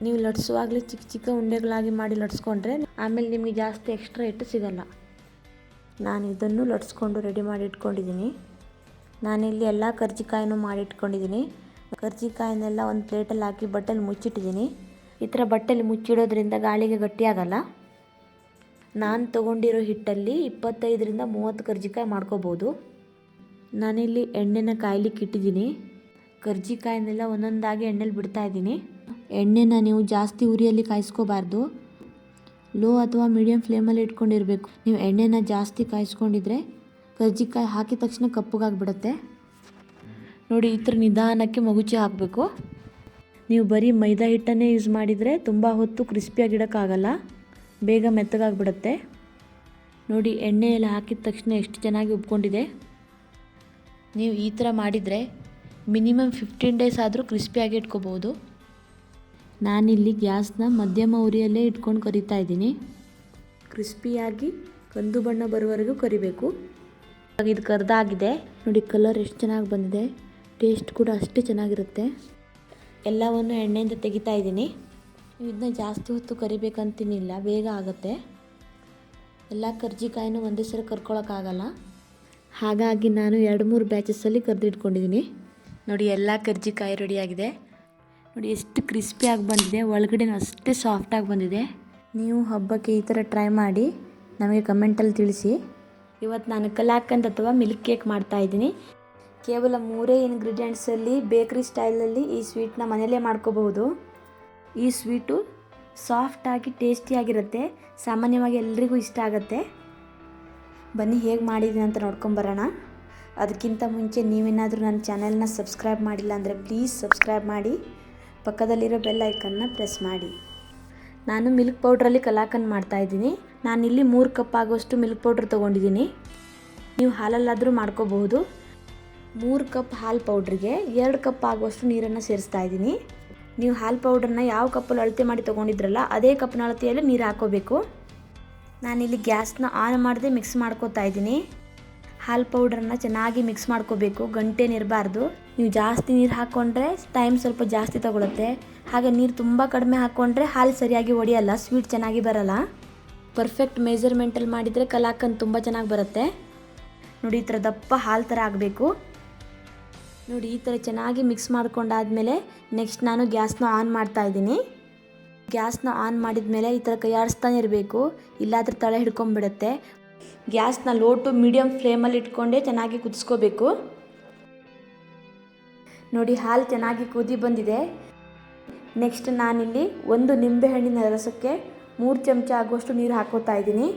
ನೀವು ಲಟ್ಸುವಾಗಲೇ ಚಿಕ್ಕ ಚಿಕ್ಕ ಉಂಡೆಗಳಾಗಿ ಮಾಡಿ ಲಟ್ಸ್ಕೊಂಡ್ರೆ ಆಮೇಲೆ ನಿಮಗೆ ಜಾಸ್ತಿ ಎಕ್ಸ್ಟ್ರಾ ಹಿಟ್ಟು ಸಿಗಲ್ಲ. ನಾನು ಇದನ್ನು ಲಟ್ಸ್ಕೊಂಡು ರೆಡಿ ಮಾಡಿ ಇಟ್ಕೊಂಡಿದ್ದೀನಿ. ನಾನಿಲ್ಲಿ ಎಲ್ಲ ಕರ್ಜಿಕಾಯಿನೂ ಮಾಡಿ ಇಟ್ಕೊಂಡಿದ್ದೀನಿ. ಕರ್ಜಿಕಾಯಿನೆಲ್ಲ ಒಂದು ಪ್ಲೇಟಲ್ಲಿ ಹಾಕಿ ಬಟ್ಟೆಲಿ ಮುಚ್ಚಿಟ್ಟಿದ್ದೀನಿ. ಈ ಥರ ಬಟ್ಟೆಲಿ ಮುಚ್ಚಿಡೋದ್ರಿಂದ ಗಾಳಿಗೆ ಗಟ್ಟಿಯಾಗಲ್ಲ. ನಾನು ತೊಗೊಂಡಿರೋ ಹಿಟ್ಟಲ್ಲಿ 25ರಿಂದ 30 ಕರ್ಜಿಕಾಯಿ ಮಾಡ್ಕೋಬೋದು. ನಾನಿಲ್ಲಿ ಎಣ್ಣೆನ ಕಾಯ್ಲಿಕ್ಕೆ ಇಟ್ಟಿದ್ದೀನಿ. ಕರ್ಜಿಕಾಯಿನೆಲ್ಲ ಒಂದೊಂದಾಗಿ ಎಣ್ಣೆಲಿ ಬಿಡ್ತಾ ಇದ್ದೀನಿ. ಎಣ್ಣೆನ ನೀವು ಜಾಸ್ತಿ ಉರಿಯಲ್ಲಿ ಕಾಯಿಸ್ಕೋಬಾರ್ದು, ಲೋ ಅಥವಾ ಮೀಡಿಯಮ್ ಫ್ಲೇಮಲ್ಲಿ ಇಟ್ಕೊಂಡಿರಬೇಕು. ನೀವು ಎಣ್ಣೆನ ಜಾಸ್ತಿ ಕಾಯಿಸ್ಕೊಂಡಿದ್ರೆ ಕರ್ಜಿಕಾಯಿ ಹಾಕಿದ ತಕ್ಷಣ ಕಪ್ಪಗಾಗಿಬಿಡುತ್ತೆ. ನೋಡಿ ಈ ಥರ ನಿಧಾನಕ್ಕೆ ಮಗುಚಿ ಹಾಕಬೇಕು. ನೀವು ಬರೀ ಮೈದಾ ಹಿಟ್ಟನ್ನೇ ಯೂಸ್ ಮಾಡಿದರೆ ತುಂಬ ಹೊತ್ತು ಕ್ರಿಸ್ಪಿಯಾಗಿಡೋಕ್ಕಾಗಲ್ಲ, ಬೇಗ ಮೆತ್ತಗಾಗಿಬಿಡುತ್ತೆ. ನೋಡಿ ಎಣ್ಣೆ ಎಲ್ಲ ಹಾಕಿದ ತಕ್ಷಣ ಎಷ್ಟು ಚೆನ್ನಾಗಿ ಉಬ್ಕೊಂಡಿದೆ. ನೀವು ಈ ಥರ ಮಾಡಿದರೆ ಮಿನಿಮಮ್ 15 ಡೇಸ್ ಆದರೂ ಕ್ರಿಸ್ಪಿಯಾಗಿ ಇಟ್ಕೋಬೋದು. ನಾನಿಲ್ಲಿ ಗ್ಯಾಸ್ನ ಮಧ್ಯಮ ಉರಿಯಲ್ಲೇ ಇಟ್ಕೊಂಡು ಕರಿತಾ ಇದ್ದೀನಿ. ಕ್ರಿಸ್ಪಿಯಾಗಿ ಕಂದು ಬಣ್ಣ ಬರುವವರೆಗೂ ಕರಿಬೇಕು. ಇದು ಕರ್ದಾಗಿದೆ. ನೋಡಿ ಕಲರ್ ಎಷ್ಟು ಚೆನ್ನಾಗಿ ಬಂದಿದೆ, ಟೇಸ್ಟ್ ಕೂಡ ಅಷ್ಟೇ ಚೆನ್ನಾಗಿರುತ್ತೆ. ಎಲ್ಲವನ್ನು ಎಣ್ಣೆಯಿಂದ ತೆಗಿತಾ ಇದ್ದೀನಿ. ಇದನ್ನ ಜಾಸ್ತಿ ಹೊತ್ತು ಕರಿಬೇಕಂತೇನಿಲ್ಲ, ಬೇಗ ಆಗುತ್ತೆ. ಎಲ್ಲ ಕರ್ಜಿಕಾಯಿನೂ ಒಂದೇ ಸರಿ ಕರ್ಕೊಳ್ಳೋಕ್ಕಾಗಲ್ಲ, ಹಾಗಾಗಿ ನಾನು 2-3 ಬ್ಯಾಚಸ್ಸಲ್ಲಿ ಕರೆದಿಟ್ಕೊಂಡಿದ್ದೀನಿ. ನೋಡಿ ಎಲ್ಲ ಕರ್ಜಿಕಾಯಿ ರೆಡಿಯಾಗಿದೆ. ನೋಡಿ ಎಷ್ಟು ಕ್ರಿಸ್ಪಿಯಾಗಿ ಬಂದಿದೆ, ಒಳಗಡೆನೂ ಅಷ್ಟೇ ಸಾಫ್ಟಾಗಿ ಬಂದಿದೆ. ನೀವು ಹಬ್ಬಕ್ಕೆ ಈ ಥರ ಟ್ರೈ ಮಾಡಿ ನಮಗೆ ಕಮೆಂಟಲ್ಲಿ ತಿಳಿಸಿ. ಇವತ್ತು ನಾನು ಕಲಾಕಂದ್ ಅಥವಾ ಮಿಲ್ಕ್ ಕೇಕ್ ಮಾಡ್ತಾಯಿದ್ದೀನಿ. ಕೇವಲ 3 ಇಂಗ್ರೀಡಿಯೆಂಟ್ಸಲ್ಲಿ ಬೇಕ್ರಿ ಸ್ಟೈಲಲ್ಲಿ ಈ ಸ್ವೀಟ್ನ ಮನೆಯಲ್ಲೇ ಮಾಡ್ಕೋಬಹುದು. ಈ ಸ್ವೀಟು ಸಾಫ್ಟಾಗಿ ಟೇಸ್ಟಿಯಾಗಿರುತ್ತೆ, ಸಾಮಾನ್ಯವಾಗಿ ಎಲ್ರಿಗೂ ಇಷ್ಟ ಆಗುತ್ತೆ. ಬನ್ನಿ ಹೇಗೆ ಮಾಡಿದ್ದೀನಿ ಅಂತ ನೋಡ್ಕೊಂಬರೋಣ. ಅದಕ್ಕಿಂತ ಮುಂಚೆ ನೀವೇನಾದರೂ ನನ್ನ ಚಾನೆಲ್ನ ಸಬ್ಸ್ಕ್ರೈಬ್ ಮಾಡಿಲ್ಲ ಅಂದರೆ ಪ್ಲೀಸ್ ಸಬ್ಸ್ಕ್ರೈಬ್ ಮಾಡಿ, ಪಕ್ಕದಲ್ಲಿರೋ ಬೆಲ್ ಐಕನ್ನ ಪ್ರೆಸ್ ಮಾಡಿ. ನಾನು ಮಿಲ್ಕ್ ಪೌಡ್ರಲ್ಲಿ ಕಲಾಕಂದ್ ಮಾಡ್ತಾಯಿದ್ದೀನಿ. ನಾನಿಲ್ಲಿ 3 ಕಪ್ ಆಗೋಷ್ಟು ಮಿಲ್ಕ್ ಪೌಡ್ರ್ ತೊಗೊಂಡಿದ್ದೀನಿ. ನೀವು ಹಾಲಲ್ಲಾದರೂ ಮಾಡ್ಕೋಬಹುದು. 3 ಕಪ್ ಹಾಲು ಪೌಡ್ರಿಗೆ 2 ಕಪ್ ಆಗುವಷ್ಟು ನೀರನ್ನು ಸೇರಿಸ್ತಾ ಇದ್ದೀನಿ. ನೀವು ಹಾಲು ಪೌಡ್ರನ್ನ ಯಾವ ಕಪ್ಪಲ್ಲಿ ಅಳತೆ ಮಾಡಿ ತೊಗೊಂಡಿದ್ರಲ್ಲ ಅದೇ ಕಪ್ನ ಅಳತೆಯಲ್ಲಿ ನೀರು ಹಾಕೋಬೇಕು. ನಾನಿಲ್ಲಿ ಗ್ಯಾಸ್ನ ಆನ್ ಮಾಡದೆ ಮಿಕ್ಸ್ ಮಾಡ್ಕೋತಾ ಇದ್ದೀನಿ. ಹಾಲು ಪೌಡ್ರನ್ನ ಚೆನ್ನಾಗಿ ಮಿಕ್ಸ್ ಮಾಡ್ಕೋಬೇಕು, ಗಂಟೇನಿರಬಾರ್ದು. ನೀವು ಜಾಸ್ತಿ ನೀರು ಹಾಕ್ಕೊಂಡ್ರೆ ಟೈಮ್ ಸ್ವಲ್ಪ ಜಾಸ್ತಿ ತಗೊಳುತ್ತೆ. ಹಾಗೆ ನೀರು ತುಂಬ ಕಡಿಮೆ ಹಾಕ್ಕೊಂಡ್ರೆ ಹಾಲು ಸರಿಯಾಗಿ ಒಡೆಯಲ್ಲ, ಸ್ವೀಟ್ ಚೆನ್ನಾಗಿ ಬರಲ್ಲ. ಪರ್ಫೆಕ್ಟ್ ಮೆಜರ್ಮೆಂಟಲ್ಲಿ ಮಾಡಿದರೆ ಕಲಾಕಂದ್ ತುಂಬ ಚೆನ್ನಾಗಿ ಬರುತ್ತೆ. ನೋಡಿ ಈ ಥರ ದಪ್ಪ ಹಾಲು ಥರ ಆಗಬೇಕು. ನೋಡಿ ಈ ಥರ ಚೆನ್ನಾಗಿ ಮಿಕ್ಸ್ ಮಾಡ್ಕೊಂಡಾದ್ಮೇಲೆ ನೆಕ್ಸ್ಟ್ ನಾನು ಗ್ಯಾಸ್ನ ಆನ್ ಮಾಡ್ತಾ ಇದ್ದೀನಿ. ಗ್ಯಾಸ್ನ ಆನ್ ಮಾಡಿದ ಮೇಲೆ ಈ ಥರ ಕೈ ಆಡಿಸ್ತಾನೆ ಇರಬೇಕು, ಇಲ್ಲಾಂದ್ರೆ ತಳ ಹಿಡ್ಕೊಂಡ್ಬಿಡುತ್ತೆ. ಗ್ಯಾಸ್ನ ಲೋ ಟು ಮೀಡಿಯಮ್ ಫ್ಲೇಮಲ್ಲಿ ಇಟ್ಕೊಂಡೇ ಚೆನ್ನಾಗಿ ಕುದಿಸ್ಕೋಬೇಕು. ನೋಡಿ ಹಾಲು ಚೆನ್ನಾಗಿ ಕುದಿ ಬಂದಿದೆ. ನೆಕ್ಸ್ಟ್ ನಾನಿಲ್ಲಿ 1 ನಿಂಬೆಹಣ್ಣಿನ ರಸಕ್ಕೆ 3 ಚಮಚ ಆಗುವಷ್ಟು ನೀರು ಹಾಕೋತಾ ಇದ್ದೀನಿ.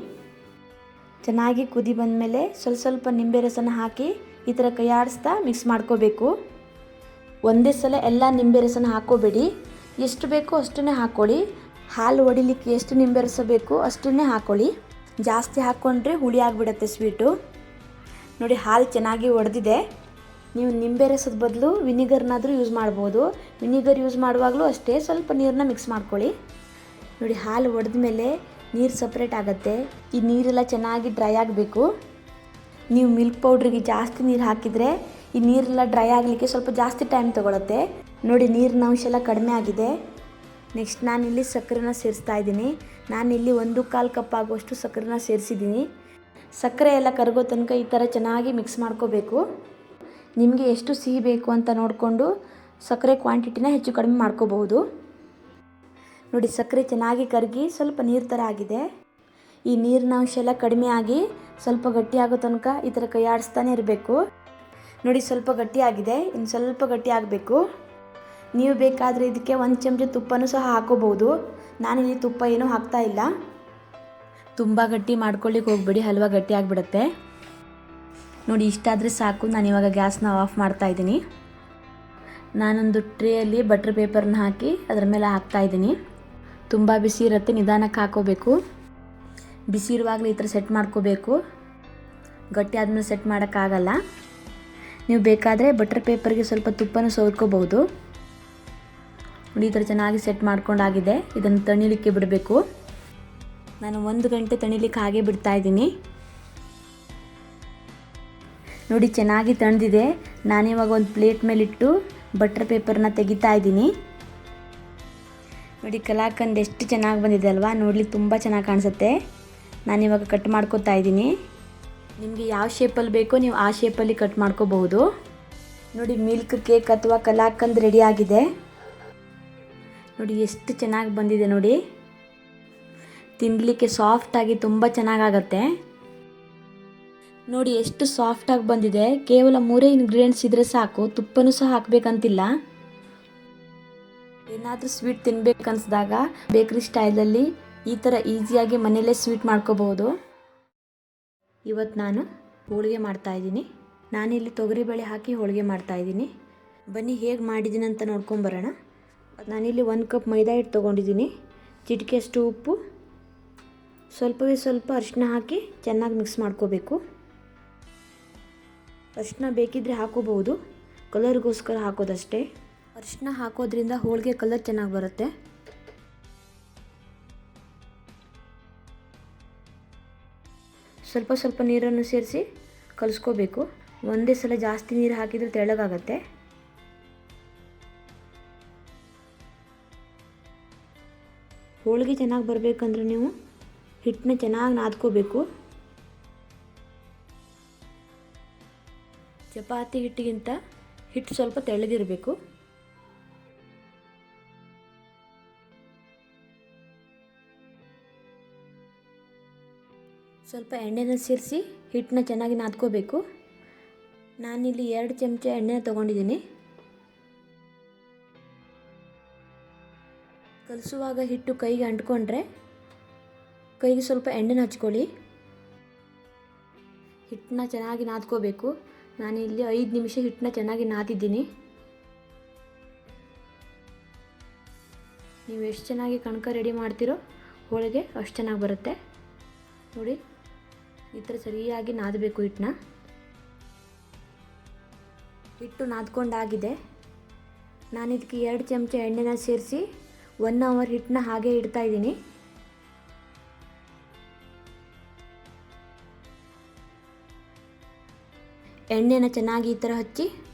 ಚೆನ್ನಾಗಿ ಕುದಿ ಬಂದಮೇಲೆ ಸ್ವಲ್ಪ ನಿಂಬೆ ರಸನ ಹಾಕಿ ಈ ಥರ ಕೈ ಆಡಿಸ್ತಾ ಮಿಕ್ಸ್ ಮಾಡ್ಕೋಬೇಕು. ಒಂದೇ ಸಲ ಎಲ್ಲ ನಿಂಬೆ ರಸನ ಹಾಕೋಬೇಡಿ, ಎಷ್ಟು ಬೇಕೋ ಅಷ್ಟನ್ನೇ ಹಾಕ್ಕೊಳ್ಳಿ. ಹಾಲು ಒಡಿಲಿಕ್ಕೆ ಎಷ್ಟು ನಿಂಬೆ ರಸ ಬೇಕೋ ಅಷ್ಟನ್ನೇ ಹಾಕ್ಕೊಳ್ಳಿ. ಜಾಸ್ತಿ ಹಾಕ್ಕೊಂಡ್ರೆ ಹುಳಿ ಆಗಿಬಿಡುತ್ತೆ ಸ್ವೀಟು. ನೋಡಿ ಹಾಲು ಚೆನ್ನಾಗಿ ಒಡೆದಿದೆ. ನೀವು ನಿಂಬೆ ರಸದ ಬದಲು ವಿನಿಗರ್ನಾದರೂ ಯೂಸ್ ಮಾಡ್ಬೋದು. ವಿನಿಗರ್ ಯೂಸ್ ಮಾಡುವಾಗಲೂ ಅಷ್ಟೇ ಸ್ವಲ್ಪ ನೀರನ್ನ ಮಿಕ್ಸ್ ಮಾಡ್ಕೊಳ್ಳಿ. ನೋಡಿ ಹಾಲು ಒಡೆದ ಮೇಲೆ ನೀರು ಸಪ್ರೇಟ್ ಆಗುತ್ತೆ. ಈ ನೀರೆಲ್ಲ ಚೆನ್ನಾಗಿ ಡ್ರೈ ಆಗಬೇಕು. ನೀವು ಮಿಲ್ಕ್ ಪೌಡ್ರಿಗೆ ಜಾಸ್ತಿ ನೀರು ಹಾಕಿದರೆ ಈ ನೀರೆಲ್ಲ ಡ್ರೈ ಆಗಲಿಕ್ಕೆ ಸ್ವಲ್ಪ ಜಾಸ್ತಿ ಟೈಮ್ ತೊಗೊಳುತ್ತೆ. ನೋಡಿ ನೀರಿನ ಅಂಶ ಎಲ್ಲ ಕಡಿಮೆ ಆಗಿದೆ. ನೆಕ್ಸ್ಟ್ ನಾನಿಲ್ಲಿ ಸಕ್ಕರೆನ ಸೇರಿಸ್ತಾ ಇದ್ದೀನಿ. ನಾನಿಲ್ಲಿ 1/4 ಕಪ್ ಆಗುವಷ್ಟು ಸಕ್ಕರೆನ ಸೇರಿಸಿದ್ದೀನಿ. ಸಕ್ಕರೆ ಎಲ್ಲ ಕರಗೋ ತನಕ ಈ ಥರ ಚೆನ್ನಾಗಿ ಮಿಕ್ಸ್ ಮಾಡ್ಕೋಬೇಕು. ನಿಮಗೆ ಎಷ್ಟು ಸಿಹಿ ಬೇಕು ಅಂತ ನೋಡಿಕೊಂಡು ಸಕ್ಕರೆ ಕ್ವಾಂಟಿಟಿನ ಹೆಚ್ಚು ಕಡಿಮೆ ಮಾಡ್ಕೋಬಹುದು. ನೋಡಿ ಸಕ್ಕರೆ ಚೆನ್ನಾಗಿ ಕರಗಿ ಸ್ವಲ್ಪ ನೀರು ಥರ ಆಗಿದೆ. ಈ ನೀರಿನ ಅಂಶ ಎಲ್ಲ ಕಡಿಮೆ ಆಗಿ ಸ್ವಲ್ಪ ಗಟ್ಟಿ ಆಗೋ ತನಕ ಈ ಥರ ಕೈ ಆಡಿಸ್ತಾನೆ ಇರಬೇಕು. ನೋಡಿ ಸ್ವಲ್ಪ ಗಟ್ಟಿ ಆಗಿದೆ, ಇನ್ನು ಸ್ವಲ್ಪ ಗಟ್ಟಿ ಆಗಬೇಕು. ನೀವು ಬೇಕಾದರೆ ಇದಕ್ಕೆ 1 ಚಮಚ ತುಪ್ಪನೂ ಸಹ ಹಾಕೋಬಹುದು. ನಾನಿಲ್ಲಿ ತುಪ್ಪ ಏನೂ ಹಾಕ್ತಾ ಇಲ್ಲ. ತುಂಬ ಗಟ್ಟಿ ಮಾಡ್ಕೊಳ್ಳಿಕ್ಕೆ ಹೋಗಬೇಡಿ, ಹಲ್ವಾ ಗಟ್ಟಿ ಆಗಿಬಿಡುತ್ತೆ. ನೋಡಿ ಇಷ್ಟಾದರೆ ಸಾಕು. ನಾನಿವಾಗ ಗ್ಯಾಸ್ನ ಆಫ್ ಮಾಡ್ತಾ ಇದ್ದೀನಿ. ನಾನೊಂದು ಟ್ರೇಯಲ್ಲಿ ಬಟರ್ ಪೇಪರ್ನ ಹಾಕಿ ಅದರ ಮೇಲೆ ಹಾಕ್ತಾಯಿದ್ದೀನಿ. ತುಂಬ ಬಿಸಿ ಇರುತ್ತೆ, ನಿಧಾನಕ್ಕೆ ಹಾಕೋಬೇಕು. ಬಿಸಿ ಇರುವಾಗಲೇ ಈ ಥರ ಸೆಟ್ ಮಾಡ್ಕೋಬೇಕು. ಗಟ್ಟಿ ಆದಮೇಲೆ ಸೆಟ್ ಮಾಡೋಕ್ಕಾಗಲ್ಲ. ನೀವು ಬೇಕಾದರೆ ಬಟರ್ ಪೇಪರ್ಗೆ ಸ್ವಲ್ಪ ತುಪ್ಪನೂ ಸವರ್ಕೋಬಹುದು. ನೋಡಿ ಈ ಥರ ಚೆನ್ನಾಗಿ ಸೆಟ್ ಮಾಡ್ಕೊಂಡಾಗಿದೆ. ಇದನ್ನು ತಣಿಲಿಕ್ಕೆ ಬಿಡಬೇಕು. ನಾನು 1 ಗಂಟೆ ತಣಿಲಿಕ್ಕೆ ಹಾಗೆ ಬಿಡ್ತಾಯಿದ್ದೀನಿ. ನೋಡಿ ಚೆನ್ನಾಗಿ ತಣಿದಿದೆ. ನಾನಿವಾಗ ಒಂದು ಪ್ಲೇಟ್ ಮೇಲಿಟ್ಟು ಬಟರ್ ಪೇಪರ್ನ ತೆಗಿತಾ ಇದ್ದೀನಿ. ನೋಡಿ ಕಲಾಕಂದ್ ಎಷ್ಟು ಚೆನ್ನಾಗಿ ಬಂದಿದೆ ಅಲ್ವಾ, ನೋಡ್ಲಿಕ್ಕೆ ತುಂಬ ಚೆನ್ನಾಗಿ ಕಾಣಿಸುತ್ತೆ. ನಾನಿವಾಗ ಕಟ್ ಮಾಡ್ಕೋತಾ ಇದ್ದೀನಿ. ನಿಮಗೆ ಯಾವ ಶೇಪಲ್ಲಿ ಬೇಕೋ ನೀವು ಆ ಶೇಪಲ್ಲಿ ಕಟ್ ಮಾಡ್ಕೋಬಹುದು. ನೋಡಿ ಮಿಲ್ಕ್ ಕೇಕ್ ಅಥವಾ ಕಲಾಕಂದ್ ರೆಡಿ ಆಗಿದೆ. ನೋಡಿ ಎಷ್ಟು ಚೆನ್ನಾಗಿ ಬಂದಿದೆ ನೋಡಿ. ತಿನ್ನಲಿಕ್ಕೆ ಸಾಫ್ಟಾಗಿ ತುಂಬ ಚೆನ್ನಾಗಾಗತ್ತೆ. ನೋಡಿ ಎಷ್ಟು ಸಾಫ್ಟಾಗಿ ಬಂದಿದೆ. ಕೇವಲ 3 ಇಂಗ್ರೀಡಿಯೆಂಟ್ಸ್ ಇದ್ದರೆ ಸಾಕು, ತುಪ್ಪನೂ ಸಹ ಹಾಕಬೇಕಂತಿಲ್ಲ. ಏನಾದರೂ ಸ್ವೀಟ್ ತಿನ್ನಬೇಕನ್ನಿಸ್ದಾಗ ಬೇಕ್ರಿ ಸ್ಟೈಲಲ್ಲಿ ಈ ಥರ ಈಸಿಯಾಗಿ ಮನೆಯಲ್ಲೇ ಸ್ವೀಟ್ ಮಾಡ್ಕೋಬಹುದು. ಇವತ್ತು ನಾನು ಹೋಳಿಗೆ ಮಾಡ್ತಾಯಿದ್ದೀನಿ. ನಾನಿಲ್ಲಿ ತೊಗರಿಬೇಳೆ ಹಾಕಿ ಹೋಳಿಗೆ ಮಾಡ್ತಾಯಿದ್ದೀನಿ. ಬನ್ನಿ ಹೇಗೆ ಮಾಡಿದ್ದೀನಿ ಅಂತ ನೋಡ್ಕೊಂಬರೋಣ. ನಾನಿಲ್ಲಿ 1 ಕಪ್ ಮೈದಾ ಹಿಟ್ಟು ತೊಗೊಂಡಿದ್ದೀನಿ. ಚಿಟಿಕೆಯಷ್ಟು ಉಪ್ಪು, ಸ್ವಲ್ಪವೇ ಸ್ವಲ್ಪ ಅರಿಶಿನ ಹಾಕಿ ಚೆನ್ನಾಗಿ ಮಿಕ್ಸ್ ಮಾಡ್ಕೋಬೇಕು. ಅರಿಶಿನ ಬೇಕಿದ್ದರೆ ಹಾಕೋಬಹುದು, ಕಲರ್ಗೋಸ್ಕರ ಹಾಕೋದಷ್ಟೇ. ಅರಿಶಿನ ಹಾಕೋದ್ರಿಂದ ಹೋಳಿಗೆ ಕಲರ್ ಚೆನ್ನಾಗಿ ಬರುತ್ತೆ. ಸ್ವಲ್ಪ ನೀರನ್ನು ಸೇರಿಸಿ ಕಲಿಸ್ಕೋಬೇಕು. ಒಂದೇ ಸಲ ಜಾಸ್ತಿ ನೀರು ಹಾಕಿದರೆ ತೆಳ್ಳಗಾಗತ್ತೆ. ಹೋಳಿಗೆ ಚೆನ್ನಾಗಿ ಬರಬೇಕಂದ್ರೆ ನೀವು ಹಿಟ್ಟನ್ನ ಚೆನ್ನಾಗಿ ನಾದ್ಕೋಬೇಕು. ಚಪಾತಿ ಹಿಟ್ಟಿಗಿಂತ ಹಿಟ್ಟು ಸ್ವಲ್ಪ ತೆಳ್ಳಗಿರಬೇಕು. ಸ್ವಲ್ಪ ಎಣ್ಣೆನ ಸೇರಿಸಿ ಹಿಟ್ಟನ್ನ ಚೆನ್ನಾಗಿ ನಾದ್ಕೋಬೇಕು. ನಾನಿಲ್ಲಿ 2 ಚಮಚ ಎಣ್ಣೆನ ತೊಗೊಂಡಿದ್ದೀನಿ. ಕಲಿಸುವಾಗ ಹಿಟ್ಟು ಕೈಗೆ ಅಂಟ್ಕೊಂಡ್ರೆ ಕೈಗೆ ಸ್ವಲ್ಪ ಎಣ್ಣೆನ ಹಚ್ಕೊಳ್ಳಿ. ಹಿಟ್ಟನ್ನ ಚೆನ್ನಾಗಿ ನಾದ್ಕೋಬೇಕು. ನಾನಿಲ್ಲಿ 5 ನಿಮಿಷ ಹಿಟ್ಟನ್ನ ಚೆನ್ನಾಗಿ ನಾದಿದ್ದೀನಿ. ನೀವು ಎಷ್ಟು ಚೆನ್ನಾಗಿ ಕಣಕ ರೆಡಿ ಮಾಡ್ತೀರೋ ಹೋಳಿಗೆ ಅಷ್ಟು ಚೆನ್ನಾಗಿ ಬರುತ್ತೆ. ನೋಡಿ ಈ ಥರ ಸರಿಯಾಗಿ ನಾದಬೇಕು ಹಿಟ್ಟನ್ನ. ಹಿಟ್ಟು ನಾದ್ಕೊಂಡಾಗಿದೆ. ನಾನಿದಕ್ಕೆ 2 ಚಮಚ ಎಣ್ಣೆನ ಸೇರಿಸಿ 1 ಅವರ್ ಹಿಟ್ಟನ್ನ ಹಾಗೆ ಇಡ್ತಾ ಇದ್ದೀನಿ. ಎಣ್ಣೆನ ಚೆನ್ನಾಗಿ ಈ ಥರ ಹಚ್ಚಿ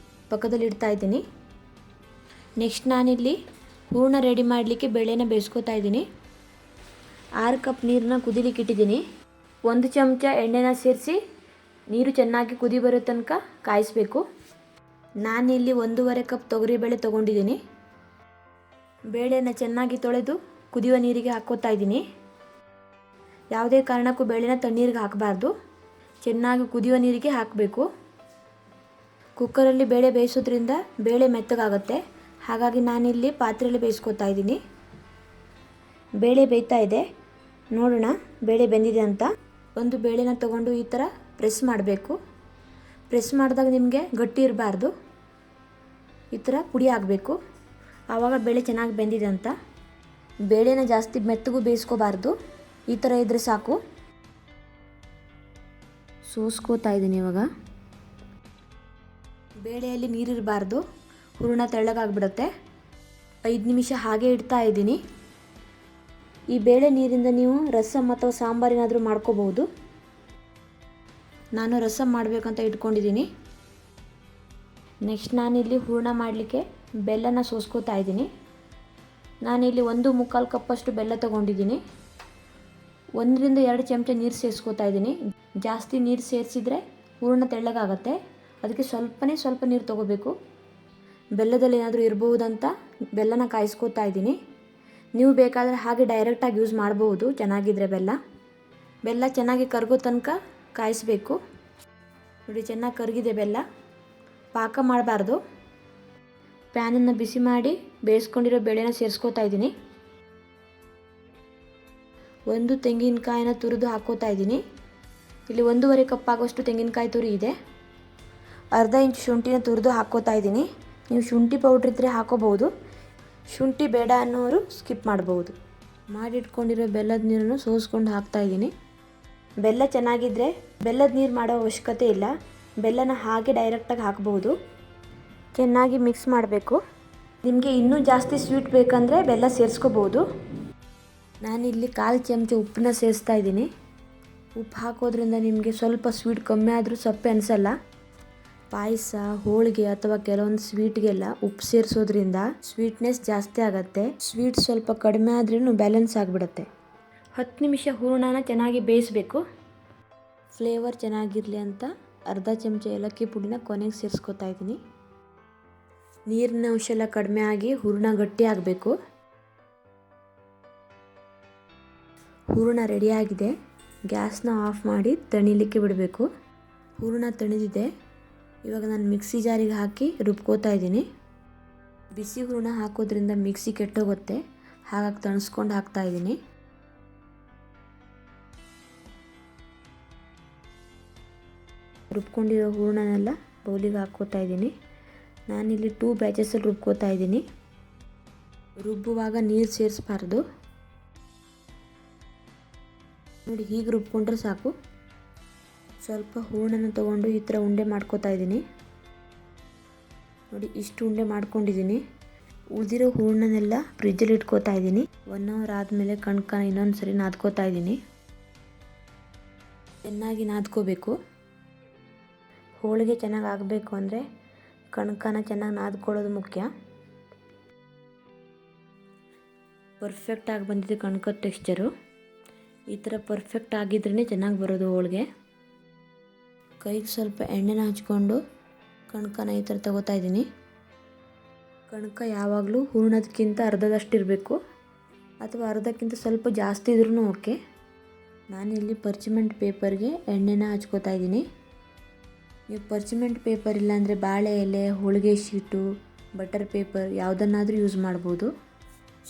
ಪಕ್ಕದಲ್ಲಿ ಇಡ್ತಾ ಇದ್ದೀನಿ. ನೆಕ್ಸ್ಟ್ ನಾನಿಲ್ಲಿ ಹೂರಣ ರೆಡಿ ಮಾಡಲಿಕ್ಕೆ ಬೇಳೆನ ಬೇಯಿಸ್ಕೊತಾ ಇದ್ದೀನಿ. 6 ಕಪ್ ನೀರನ್ನ ಕುದಿಲಿಕ್ಕೆ ಇಟ್ಟಿದ್ದೀನಿ. 1 ಚಮಚ ಎಣ್ಣೆನ ಸೇರಿಸಿ ನೀರು ಚೆನ್ನಾಗಿ ಕುದಿ ಬರೋ ತನಕ ಕಾಯಿಸಬೇಕು. ನಾನಿಲ್ಲಿ 1.5 ಕಪ್ ತೊಗರಿಬೇಳೆ ತೊಗೊಂಡಿದ್ದೀನಿ. ಬೇಳೆನ ಚೆನ್ನಾಗಿ ತೊಳೆದು ಕುದಿಯುವ ನೀರಿಗೆ ಹಾಕ್ಕೋತಾ ಇದ್ದೀನಿ. ಯಾವುದೇ ಕಾರಣಕ್ಕೂ ಬೇಳೆನ ತಣ್ಣೀರಿಗೆ ಹಾಕಬಾರ್ದು, ಚೆನ್ನಾಗಿ ಕುದಿಯುವ ನೀರಿಗೆ ಹಾಕಬೇಕು. ಕುಕ್ಕರಲ್ಲಿ ಬೇಳೆ ಬೇಯಿಸೋದ್ರಿಂದ ಬೇಳೆ ಮೆತ್ತಗಾಗುತ್ತೆ. ಹಾಗಾಗಿ ನಾನಿಲ್ಲಿ ಪಾತ್ರೆಯಲ್ಲಿ ಬೇಯಿಸ್ಕೊತಾ ಇದ್ದೀನಿ. ಬೇಳೆ ಬೇಯ್ತಾ ಇದೆ, ನೋಡೋಣ ಬೇಳೆ ಬೆಂದಿದೆ ಅಂತ. ಒಂದು ಬೇಳೆನ ತಗೊಂಡು ಈ ಥರ ಪ್ರೆಸ್ ಮಾಡಬೇಕು. ಪ್ರೆಸ್ ಮಾಡಿದಾಗ ನಿಮಗೆ ಗಟ್ಟಿ ಇರಬಾರ್ದು, ಈ ಥರ ಪುಡಿ ಆಗಬೇಕು. ಆವಾಗ ಬೇಳೆ ಚೆನ್ನಾಗಿ ಬೆಂದಿದೆ ಅಂತ. ಬೇಳೆನ ಜಾಸ್ತಿ ಮೆತ್ತಗೂ ಬೇಯಿಸ್ಕೋಬಾರ್ದು, ಈ ಥರ ಇದ್ದರೆ ಸಾಕು. ಸೋಸ್ಕೋತಾ ಇದ್ದೀನಿ ಇವಾಗ. ಬೇಳೆಯಲ್ಲಿ ನೀರಿರಬಾರ್ದು, ಹೂರಣ ತೆಳ್ಳಗಾಗ್ಬಿಡುತ್ತೆ. 5 ನಿಮಿಷ ಹಾಗೆ ಇಡ್ತಾ ಇದ್ದೀನಿ. ಈ ಬೇಳೆ ನೀರಿಂದ ನೀವು ರಸಮ್ ಅಥವಾ ಸಾಂಬಾರೇನಾದರೂ ಮಾಡ್ಕೋಬಹುದು. ನಾನು ರಸಮ್ ಮಾಡಬೇಕಂತ ಇಟ್ಕೊಂಡಿದ್ದೀನಿ. ನೆಕ್ಸ್ಟ್ ನಾನಿಲ್ಲಿ ಹೂರಣ ಮಾಡಲಿಕ್ಕೆ ಬೆಲ್ಲನ ಸೋಸ್ಕೋತಾ ಇದ್ದೀನಿ. ನಾನಿಲ್ಲಿ 1 ಕಪ್ಪಷ್ಟು ಬೆಲ್ಲ ತೊಗೊಂಡಿದ್ದೀನಿ. 1-2 ಚಮಚ ನೀರು ಸೇರಿಸ್ಕೋತಾ ಇದ್ದೀನಿ. ಜಾಸ್ತಿ ನೀರು ಸೇರಿಸಿದರೆ ಹೂರಣ ತೆಳ್ಳಗಾಗತ್ತೆ, ಅದಕ್ಕೆ ಸ್ವಲ್ಪ ನೀರು ತೊಗೋಬೇಕು. ಬೆಲ್ಲದಲ್ಲಿ ಏನಾದರೂ ಇರಬಹುದಂತ ಬೆಲ್ಲನ ಕಾಯಿಸ್ಕೋತಾ ಇದ್ದೀನಿ. ನೀವು ಬೇಕಾದರೆ ಹಾಗೆ ಡೈರೆಕ್ಟಾಗಿ ಯೂಸ್ ಮಾಡಬಹುದು, ಚೆನ್ನಾಗಿದ್ದರೆ ಬೆಲ್ಲ ಚೆನ್ನಾಗಿ ಕರಗೋ ತನಕ ಕಾಯಿಸಬೇಕು. ನೋಡಿ ಚೆನ್ನಾಗಿ ಕರಗಿದೆ ಬೆಲ್ಲ. ಪಾಕ ಮಾಡಬಾರ್ದು. ಪ್ಯಾನನ್ನು ಬಿಸಿ ಮಾಡಿ ಬೇಯಿಸ್ಕೊಂಡಿರೋ ಬೇಳೆನ ಸೇರಿಸ್ಕೋತಾ ಇದ್ದೀನಿ. 1 ತೆಂಗಿನಕಾಯಿನ ತುರಿದು ಹಾಕ್ಕೋತಾ ಇದ್ದೀನಿ. ಇಲ್ಲಿ 1.5 ಕಪ್ ಆಗೋಷ್ಟು ತೆಂಗಿನಕಾಯಿ ತುರಿ ಇದೆ. ಅರ್ಧ ಇಂಚ್ ಶುಂಠಿನ ತುರಿದು ಹಾಕ್ಕೋತಾ ಇದ್ದೀನಿ. ನೀವು ಶುಂಠಿ ಪೌಡ್ರ್ ಇದ್ದರೆ ಹಾಕೋಬಹುದು, ಶುಂಠಿ ಬೇಡ ಅನ್ನೋರು ಸ್ಕಿಪ್ ಮಾಡ್ಬೋದು. ಮಾಡಿಟ್ಕೊಂಡಿರೋ ಬೆಲ್ಲದ ನೀರನ್ನು ಸೋಸ್ಕೊಂಡು ಹಾಕ್ತಾ ಇದ್ದೀನಿ. ಬೆಲ್ಲ ಚೆನ್ನಾಗಿದ್ದರೆ ಬೆಲ್ಲದ ನೀರು ಮಾಡೋ ಅವಶ್ಯಕತೆ ಇಲ್ಲ, ಬೆಲ್ಲನ ಹಾಗೆ ಡೈರೆಕ್ಟಾಗಿ ಹಾಕ್ಬೋದು. ಚೆನ್ನಾಗಿ ಮಿಕ್ಸ್ ಮಾಡಬೇಕು. ನಿಮಗೆ ಇನ್ನೂ ಜಾಸ್ತಿ ಸ್ವೀಟ್ ಬೇಕಂದರೆ ಬೆಲ್ಲ ಸೇರಿಸ್ಕೋಬೋದು. ನಾನಿಲ್ಲಿ 1/4 ಚಮಚ ಉಪ್ಪನ್ನ ಸೇರಿಸ್ತಾ ಇದ್ದೀನಿ. ಉಪ್ಪು ಹಾಕೋದ್ರಿಂದ ನಿಮಗೆ ಸ್ವಲ್ಪ ಸ್ವೀಟ್ ಕಮ್ಮಿ ಆದರೂ ಸಪ್ಪೆ ಅನಿಸಲ್ಲ. ಪಾಯಸ, ಹೋಳಿಗೆ ಅಥವಾ ಕೆಲವೊಂದು ಸ್ವೀಟ್ಗೆಲ್ಲ ಉಪ್ಪು ಸೇರಿಸೋದ್ರಿಂದ ಸ್ವೀಟ್ನೆಸ್ ಜಾಸ್ತಿ ಆಗುತ್ತೆ. ಸ್ವೀಟ್ ಸ್ವಲ್ಪ ಕಡಿಮೆ ಆದ್ರೂ ಬ್ಯಾಲೆನ್ಸ್ ಆಗಿಬಿಡುತ್ತೆ. 10 ನಿಮಿಷ ಹೂರಣನ ಚೆನ್ನಾಗಿ ಬೇಯಿಸಬೇಕು. ಫ್ಲೇವರ್ ಚೆನ್ನಾಗಿರಲಿ ಅಂತ ಅರ್ಧ ಚಮಚ ಏಲಕ್ಕಿ ಪುಡಿನ ಕೊನೆಗೆ ಸೇರಿಸ್ಕೊತಾ ಇದ್ದೀನಿ. ನೀರಿನ ಅಂಶ ಎಲ್ಲ ಕಡಿಮೆ ಆಗಿ ಹೂರಣ ಗಟ್ಟಿ ಆಗಬೇಕು. ಹೂರಣ ರೆಡಿಯಾಗಿದೆ. ಗ್ಯಾಸ್ನ ಆಫ್ ಮಾಡಿ ತಣಿಲಿಕ್ಕೆ ಬಿಡಬೇಕು. ಹೂರಣ ತಣಿದಿದೆ. ಇವಾಗ ನಾನು ಮಿಕ್ಸಿ ಜಾರಿಗೆ ಹಾಕಿ ರುಬ್ಕೋತಾ ಇದ್ದೀನಿ. ಬಿಸಿ ಹೂರಣ ಹಾಕೋದ್ರಿಂದ ಮಿಕ್ಸಿ ಕೆಟ್ಟೋಗುತ್ತೆ, ಹಾಗಾಗಿ ತಣಿಸ್ಕೊಂಡು ಹಾಕ್ತಾ ಇದ್ದೀನಿ. ರುಬ್ಕೊಂಡಿರೋ ಹೂರಣನೆಲ್ಲ ಬೌಲಿಗೆ ಹಾಕ್ಕೋತಾ ಇದ್ದೀನಿ. ನಾನಿಲ್ಲಿ 2 ಬ್ಯಾಚಸಲ್ಲಿ ರುಬ್ಕೋತಾ ಇದ್ದೀನಿ. ರುಬ್ಬುವಾಗ ನೀರು ಸೇರಿಸಬಾರ್ದು. ನೋಡಿ ಹೀಗೆ ರುಬ್ಕೊಂಡ್ರೆ ಸಾಕು. ಸ್ವಲ್ಪ ಹೂರಣನ ತೊಗೊಂಡು ಈ ಥರ ಉಂಡೆ ಮಾಡ್ಕೋತಾ ಇದ್ದೀನಿ. ನೋಡಿ ಇಷ್ಟು ಉಂಡೆ ಮಾಡ್ಕೊಂಡಿದ್ದೀನಿ. ಉಳಿದಿರೋ ಹೂರಣನೆಲ್ಲ ಫ್ರಿಜ್ಜಲ್ಲಿ ಇಟ್ಕೋತಾ ಇದ್ದೀನಿ. 1 ಅವರ್ ಆದಮೇಲೆ ಕಣ್ಕನ ಇನ್ನೊಂದು ಸರಿ ನಾದ್ಕೋತಾ ಇದ್ದೀನಿ. ಚೆನ್ನಾಗಿ ನಾದ್ಕೋಬೇಕು. ಹೋಳಿಗೆ ಚೆನ್ನಾಗಿ ಆಗಬೇಕು ಅಂದರೆ ಕಣ್ಕನ ಚೆನ್ನಾಗಿ ನಾದ್ಕೊಳ್ಳೋದು ಮುಖ್ಯ. ಪರ್ಫೆಕ್ಟಾಗಿ ಬಂದಿದೆ ಕಣ್ಕದ ಟೆಕ್ಸ್ಚರು. ಈ ಥರ ಪರ್ಫೆಕ್ಟ್ ಆಗಿದ್ರೇ ಚೆನ್ನಾಗಿ ಬರೋದು ಹೋಳಿಗೆ. ಕೈಗೆ ಸ್ವಲ್ಪ ಎಣ್ಣೆನ ಹಚ್ಕೊಂಡು ಕಣ್ಕನ ಈ ಥರ ತಗೋತಾ ಇದ್ದೀನಿ. ಕಣ್ಕ ಯಾವಾಗಲೂ ಹೂರಣದಕ್ಕಿಂತ ಅರ್ಧದಷ್ಟು ಇರಬೇಕು, ಅಥವಾ ಅರ್ಧಕ್ಕಿಂತ ಸ್ವಲ್ಪ ಜಾಸ್ತಿ ಇದ್ರೂ ಓಕೆ. ನಾನಿಲ್ಲಿ ಪರ್ಚಿಮೆಂಟ್ ಪೇಪರ್ಗೆ ಎಣ್ಣೆನ ಹಚ್ಕೋತಾ ಇದ್ದೀನಿ. ನೀವು ಪರ್ಚಿಮೆಂಟ್ ಪೇಪರ್ ಇಲ್ಲಾಂದರೆ ಬಾಳೆ ಎಲೆ, ಹೋಳಿಗೆ ಶೀಟು, ಬಟರ್ ಪೇಪರ್ ಯಾವುದನ್ನಾದರೂ ಯೂಸ್ ಮಾಡ್ಬೋದು.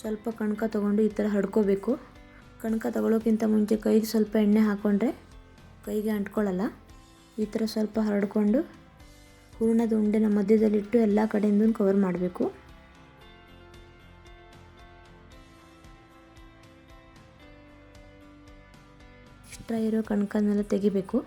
ಸ್ವಲ್ಪ ಕಣ್ಕ ತೊಗೊಂಡು ಈ ಥರ ಹಡ್ಕೋಬೇಕು. ಕಣ್ಕ ತಗೊಳ್ಳೋಕ್ಕಿಂತ ಮುಂಚೆ ಕೈಗೆ ಸ್ವಲ್ಪ ಎಣ್ಣೆ ಹಾಕ್ಕೊಂಡ್ರೆ ಕೈಗೆ ಅಂಟ್ಕೊಳ್ಳಲ್ಲ. ಈ ಥರ ಸ್ವಲ್ಪ ಹರಡ್ಕೊಂಡು ಹೂರಣದ ಉಂಡೆನ ಮಧ್ಯದಲ್ಲಿಟ್ಟು ಎಲ್ಲ ಕಡೆಯಿಂದ ಕವರ್ ಮಾಡಬೇಕು. ಎಕ್ಸ್ಟ್ರಾ ಇರೋ ಕಣ್ಕನ್ನೆಲ್ಲ ತೆಗಿಬೇಕು.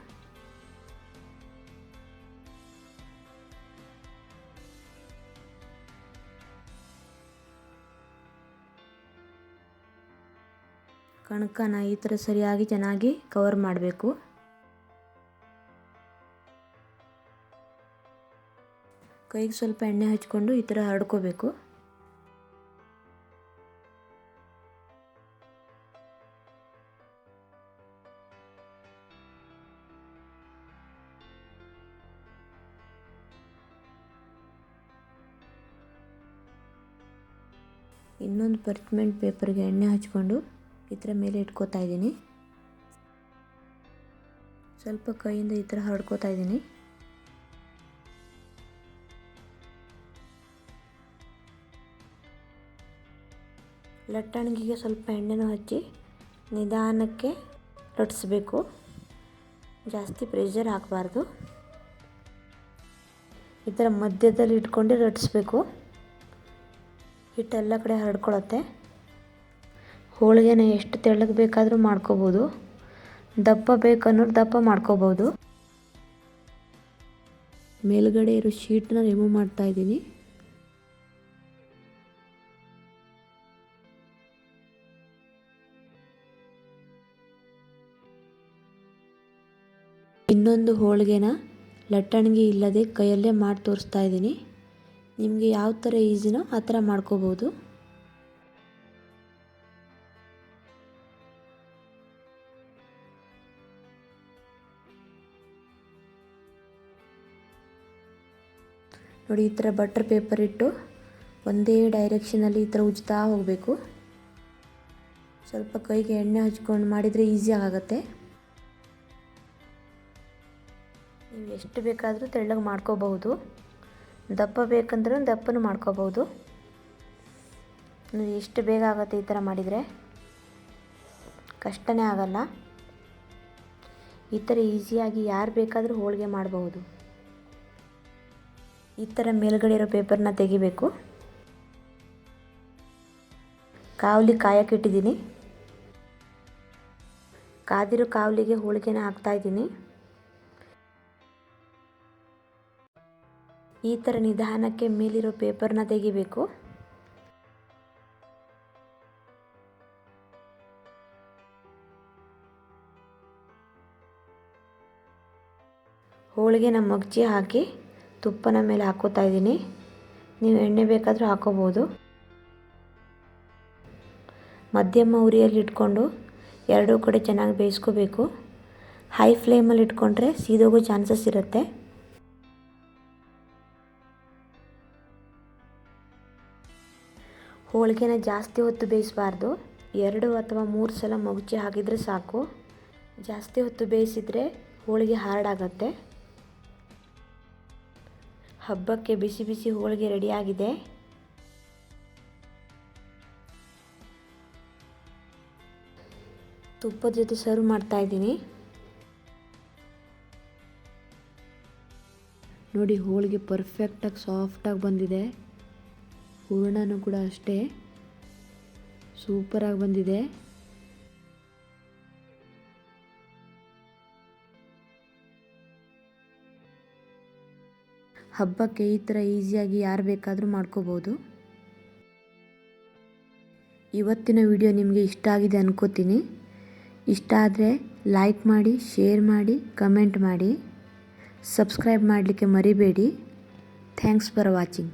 ಕಣ್ಕನ ಈ ಥರ ಸರಿಯಾಗಿ ಚೆನ್ನಾಗಿ ಕವರ್ ಮಾಡಬೇಕು. ಕೈಗೆ ಸ್ವಲ್ಪ ಎಣ್ಣೆ ಹಚ್ಕೊಂಡು ಈ ಥರ ಹರಡ್ಕೋಬೇಕು. ಇನ್ನೊಂದು ಪರ್ಚ್ಮೆಂಟ್ ಪೇಪರ್ಗೆ ಎಣ್ಣೆ ಹಚ್ಕೊಂಡು ಈ ಥರ ಮೇಲೆ ಇಟ್ಕೋತಾ ಇದ್ದೀನಿ. ಸ್ವಲ್ಪ ಕೈಯಿಂದ ಈ ಥರ ಹರಡ್ಕೋತಾ ಇದ್ದೀನಿ. ಲಟ್ಟಣಿಗೆಗೆ ಸ್ವಲ್ಪ ಎಣ್ಣೆನೂ ಹಚ್ಚಿ ನಿಧಾನಕ್ಕೆ ಲಟ್ಟಿಸ್ಬೇಕು. ಜಾಸ್ತಿ ಪ್ರೆಷರ್ ಹಾಕಬಾರ್ದು. ಈ ಥರ ಮಧ್ಯದಲ್ಲಿ ಇಟ್ಕೊಂಡು ಲಟ್ಟಿಸ್ಬೇಕು. ಹಿಟ್ಟೆಲ್ಲ ಕಡೆ ಹರಡ್ಕೊಳ್ಳುತ್ತೆ. ಹೋಳಿಗೆನ ಎಷ್ಟು ತೆಳ್ಳಗೆ ಬೇಕಾದರೂ ಮಾಡ್ಕೋಬೋದು. ದಪ್ಪ ಬೇಕನ್ನೋರು ದಪ್ಪ ಮಾಡ್ಕೋಬೋದು. ಮೇಲ್ಗಡೆ ಇರೋ ಶೀಟ್ನ ರಿಮೂವ್ ಮಾಡ್ತಾ ಇದ್ದೀನಿ. ಇನ್ನೊಂದು ಹೋಳಿಗೆನ ಲಟ್ಟಣಿಗೆ ಇಲ್ಲದೆ ಕೈಯಲ್ಲೇ ಮಾಡಿ ತೋರಿಸ್ತಾ ಇದ್ದೀನಿ. ನಿಮಗೆ ಯಾವ ಥರ ಈಸಿನೋ ಆ ಥರ ಮಾಡ್ಕೋಬೋದು. ನೋಡಿ, ಈ ಥರ ಬಟರ್ ಪೇಪರ್ ಇಟ್ಟು ಒಂದೇ ಡೈರೆಕ್ಷನಲ್ಲಿ ಈ ಥರ ಉಜ್ತಾ ಹೋಗಬೇಕು. ಸ್ವಲ್ಪ ಕೈಗೆ ಎಣ್ಣೆ ಹಚ್ಕೊಂಡು ಮಾಡಿದರೆ ಈಸಿಯಾಗಿ ಆಗುತ್ತೆ. ನೀವು ಎಷ್ಟು ಬೇಕಾದರೂ ತೆಳ್ಳಗೆ ಮಾಡ್ಕೋಬಹುದು. ದಪ್ಪ ಬೇಕಂದ್ರೂ ದಪ್ಪನೂ ಮಾಡ್ಕೋಬಹುದು. ನೀವು ಎಷ್ಟು ಬೇಗ ಆಗುತ್ತೆ ಈ ಥರ ಮಾಡಿದರೆ, ಕಷ್ಟನೇ ಆಗಲ್ಲ. ಈ ಥರ ಈಸಿಯಾಗಿ ಯಾರು ಬೇಕಾದರೂ ಹೋಳಿಗೆ ಮಾಡಬಹುದು. ಈ ಥರ ಮೇಲ್ಗಡೆ ಇರೋ ಪೇಪರ್ನ ತೆಗಿಬೇಕು. ಕಾವಲಿ ಕಾಯಕ್ಕೆ ಇಟ್ಟಿದ್ದೀನಿ. ಕಾದಿರೋ ಕಾವಲಿಗೆ ಹೋಳಿಗೆನ ಹಾಕ್ತಾಯಿದ್ದೀನಿ. ಈ ಥರ ನಿಧಾನಕ್ಕೆ ಮೇಲಿರೋ ಪೇಪರ್ನ ತೆಗಿಬೇಕು. ಹೋಳಿಗೆನ ಮಗ್ಚಿ ಹಾಕಿ ತುಪ್ಪನ ಮೇಲೆ ಹಾಕೋತಾ ಇದ್ದೀನಿ. ನೀವು ಎಣ್ಣೆ ಬೇಕಾದರೂ ಹಾಕೋಬೋದು. ಮಧ್ಯಮ ಉರಿಯಲ್ಲಿ ಇಟ್ಕೊಂಡು ಎರಡೂ ಕಡೆ ಚೆನ್ನಾಗಿ ಬೇಯಿಸ್ಕೋಬೇಕು. ಹೈ ಫ್ಲೇಮಲ್ಲಿ ಇಟ್ಕೊಂಡ್ರೆ ಸೀದೋಗೋ ಚಾನ್ಸಸ್ ಇರುತ್ತೆ. ಹೋಳಿಗೆನ ಜಾಸ್ತಿ ಹೊತ್ತು ಬೇಯಿಸಬಾರ್ದು. 2 ಅಥವಾ 3 ಸಲ ಮಗುಚಿ ಹಾಕಿದರೆ ಸಾಕು. ಜಾಸ್ತಿ ಹೊತ್ತು ಬೇಯಿಸಿದರೆ ಹೋಳಿಗೆ ಹಾರ್ಡ್ ಆಗುತ್ತೆ. ಹಬ್ಬಕ್ಕೆ ಬಿಸಿ ಬಿಸಿ ಹೋಳಿಗೆ ರೆಡಿಯಾಗಿದೆ. ತುಪ್ಪದ ಜೊತೆ ಸರ್ವ್ ಮಾಡ್ತಾ ಇದ್ದೀನಿ. ನೋಡಿ, ಹೋಳಿಗೆ ಪರ್ಫೆಕ್ಟಾಗಿ ಸಾಫ್ಟಾಗಿ ಬಂದಿದೆ. ಹೂರಣನೂ ಕೂಡ ಅಷ್ಟೇ ಸೂಪರಾಗಿ ಬಂದಿದೆ. ಹಬ್ಬಕ್ಕೆ ಈ ಥರ ಈಸಿಯಾಗಿ ಯಾರು ಬೇಕಾದರೂ ಮಾಡ್ಕೋಬೋದು. ಇವತ್ತಿನ ವಿಡಿಯೋ ನಿಮಗೆ ಇಷ್ಟ ಆಗಿದೆ ಅನ್ಕೋತೀನಿ. ಇಷ್ಟ ಆದರೆ ಲೈಕ್ ಮಾಡಿ, ಶೇರ್ ಮಾಡಿ, ಕಮೆಂಟ್ ಮಾಡಿ, ಸಬ್ಸ್ಕ್ರೈಬ್ ಮಾಡಲಿಕ್ಕೆ ಮರಿಬೇಡಿ. Thanks for watching.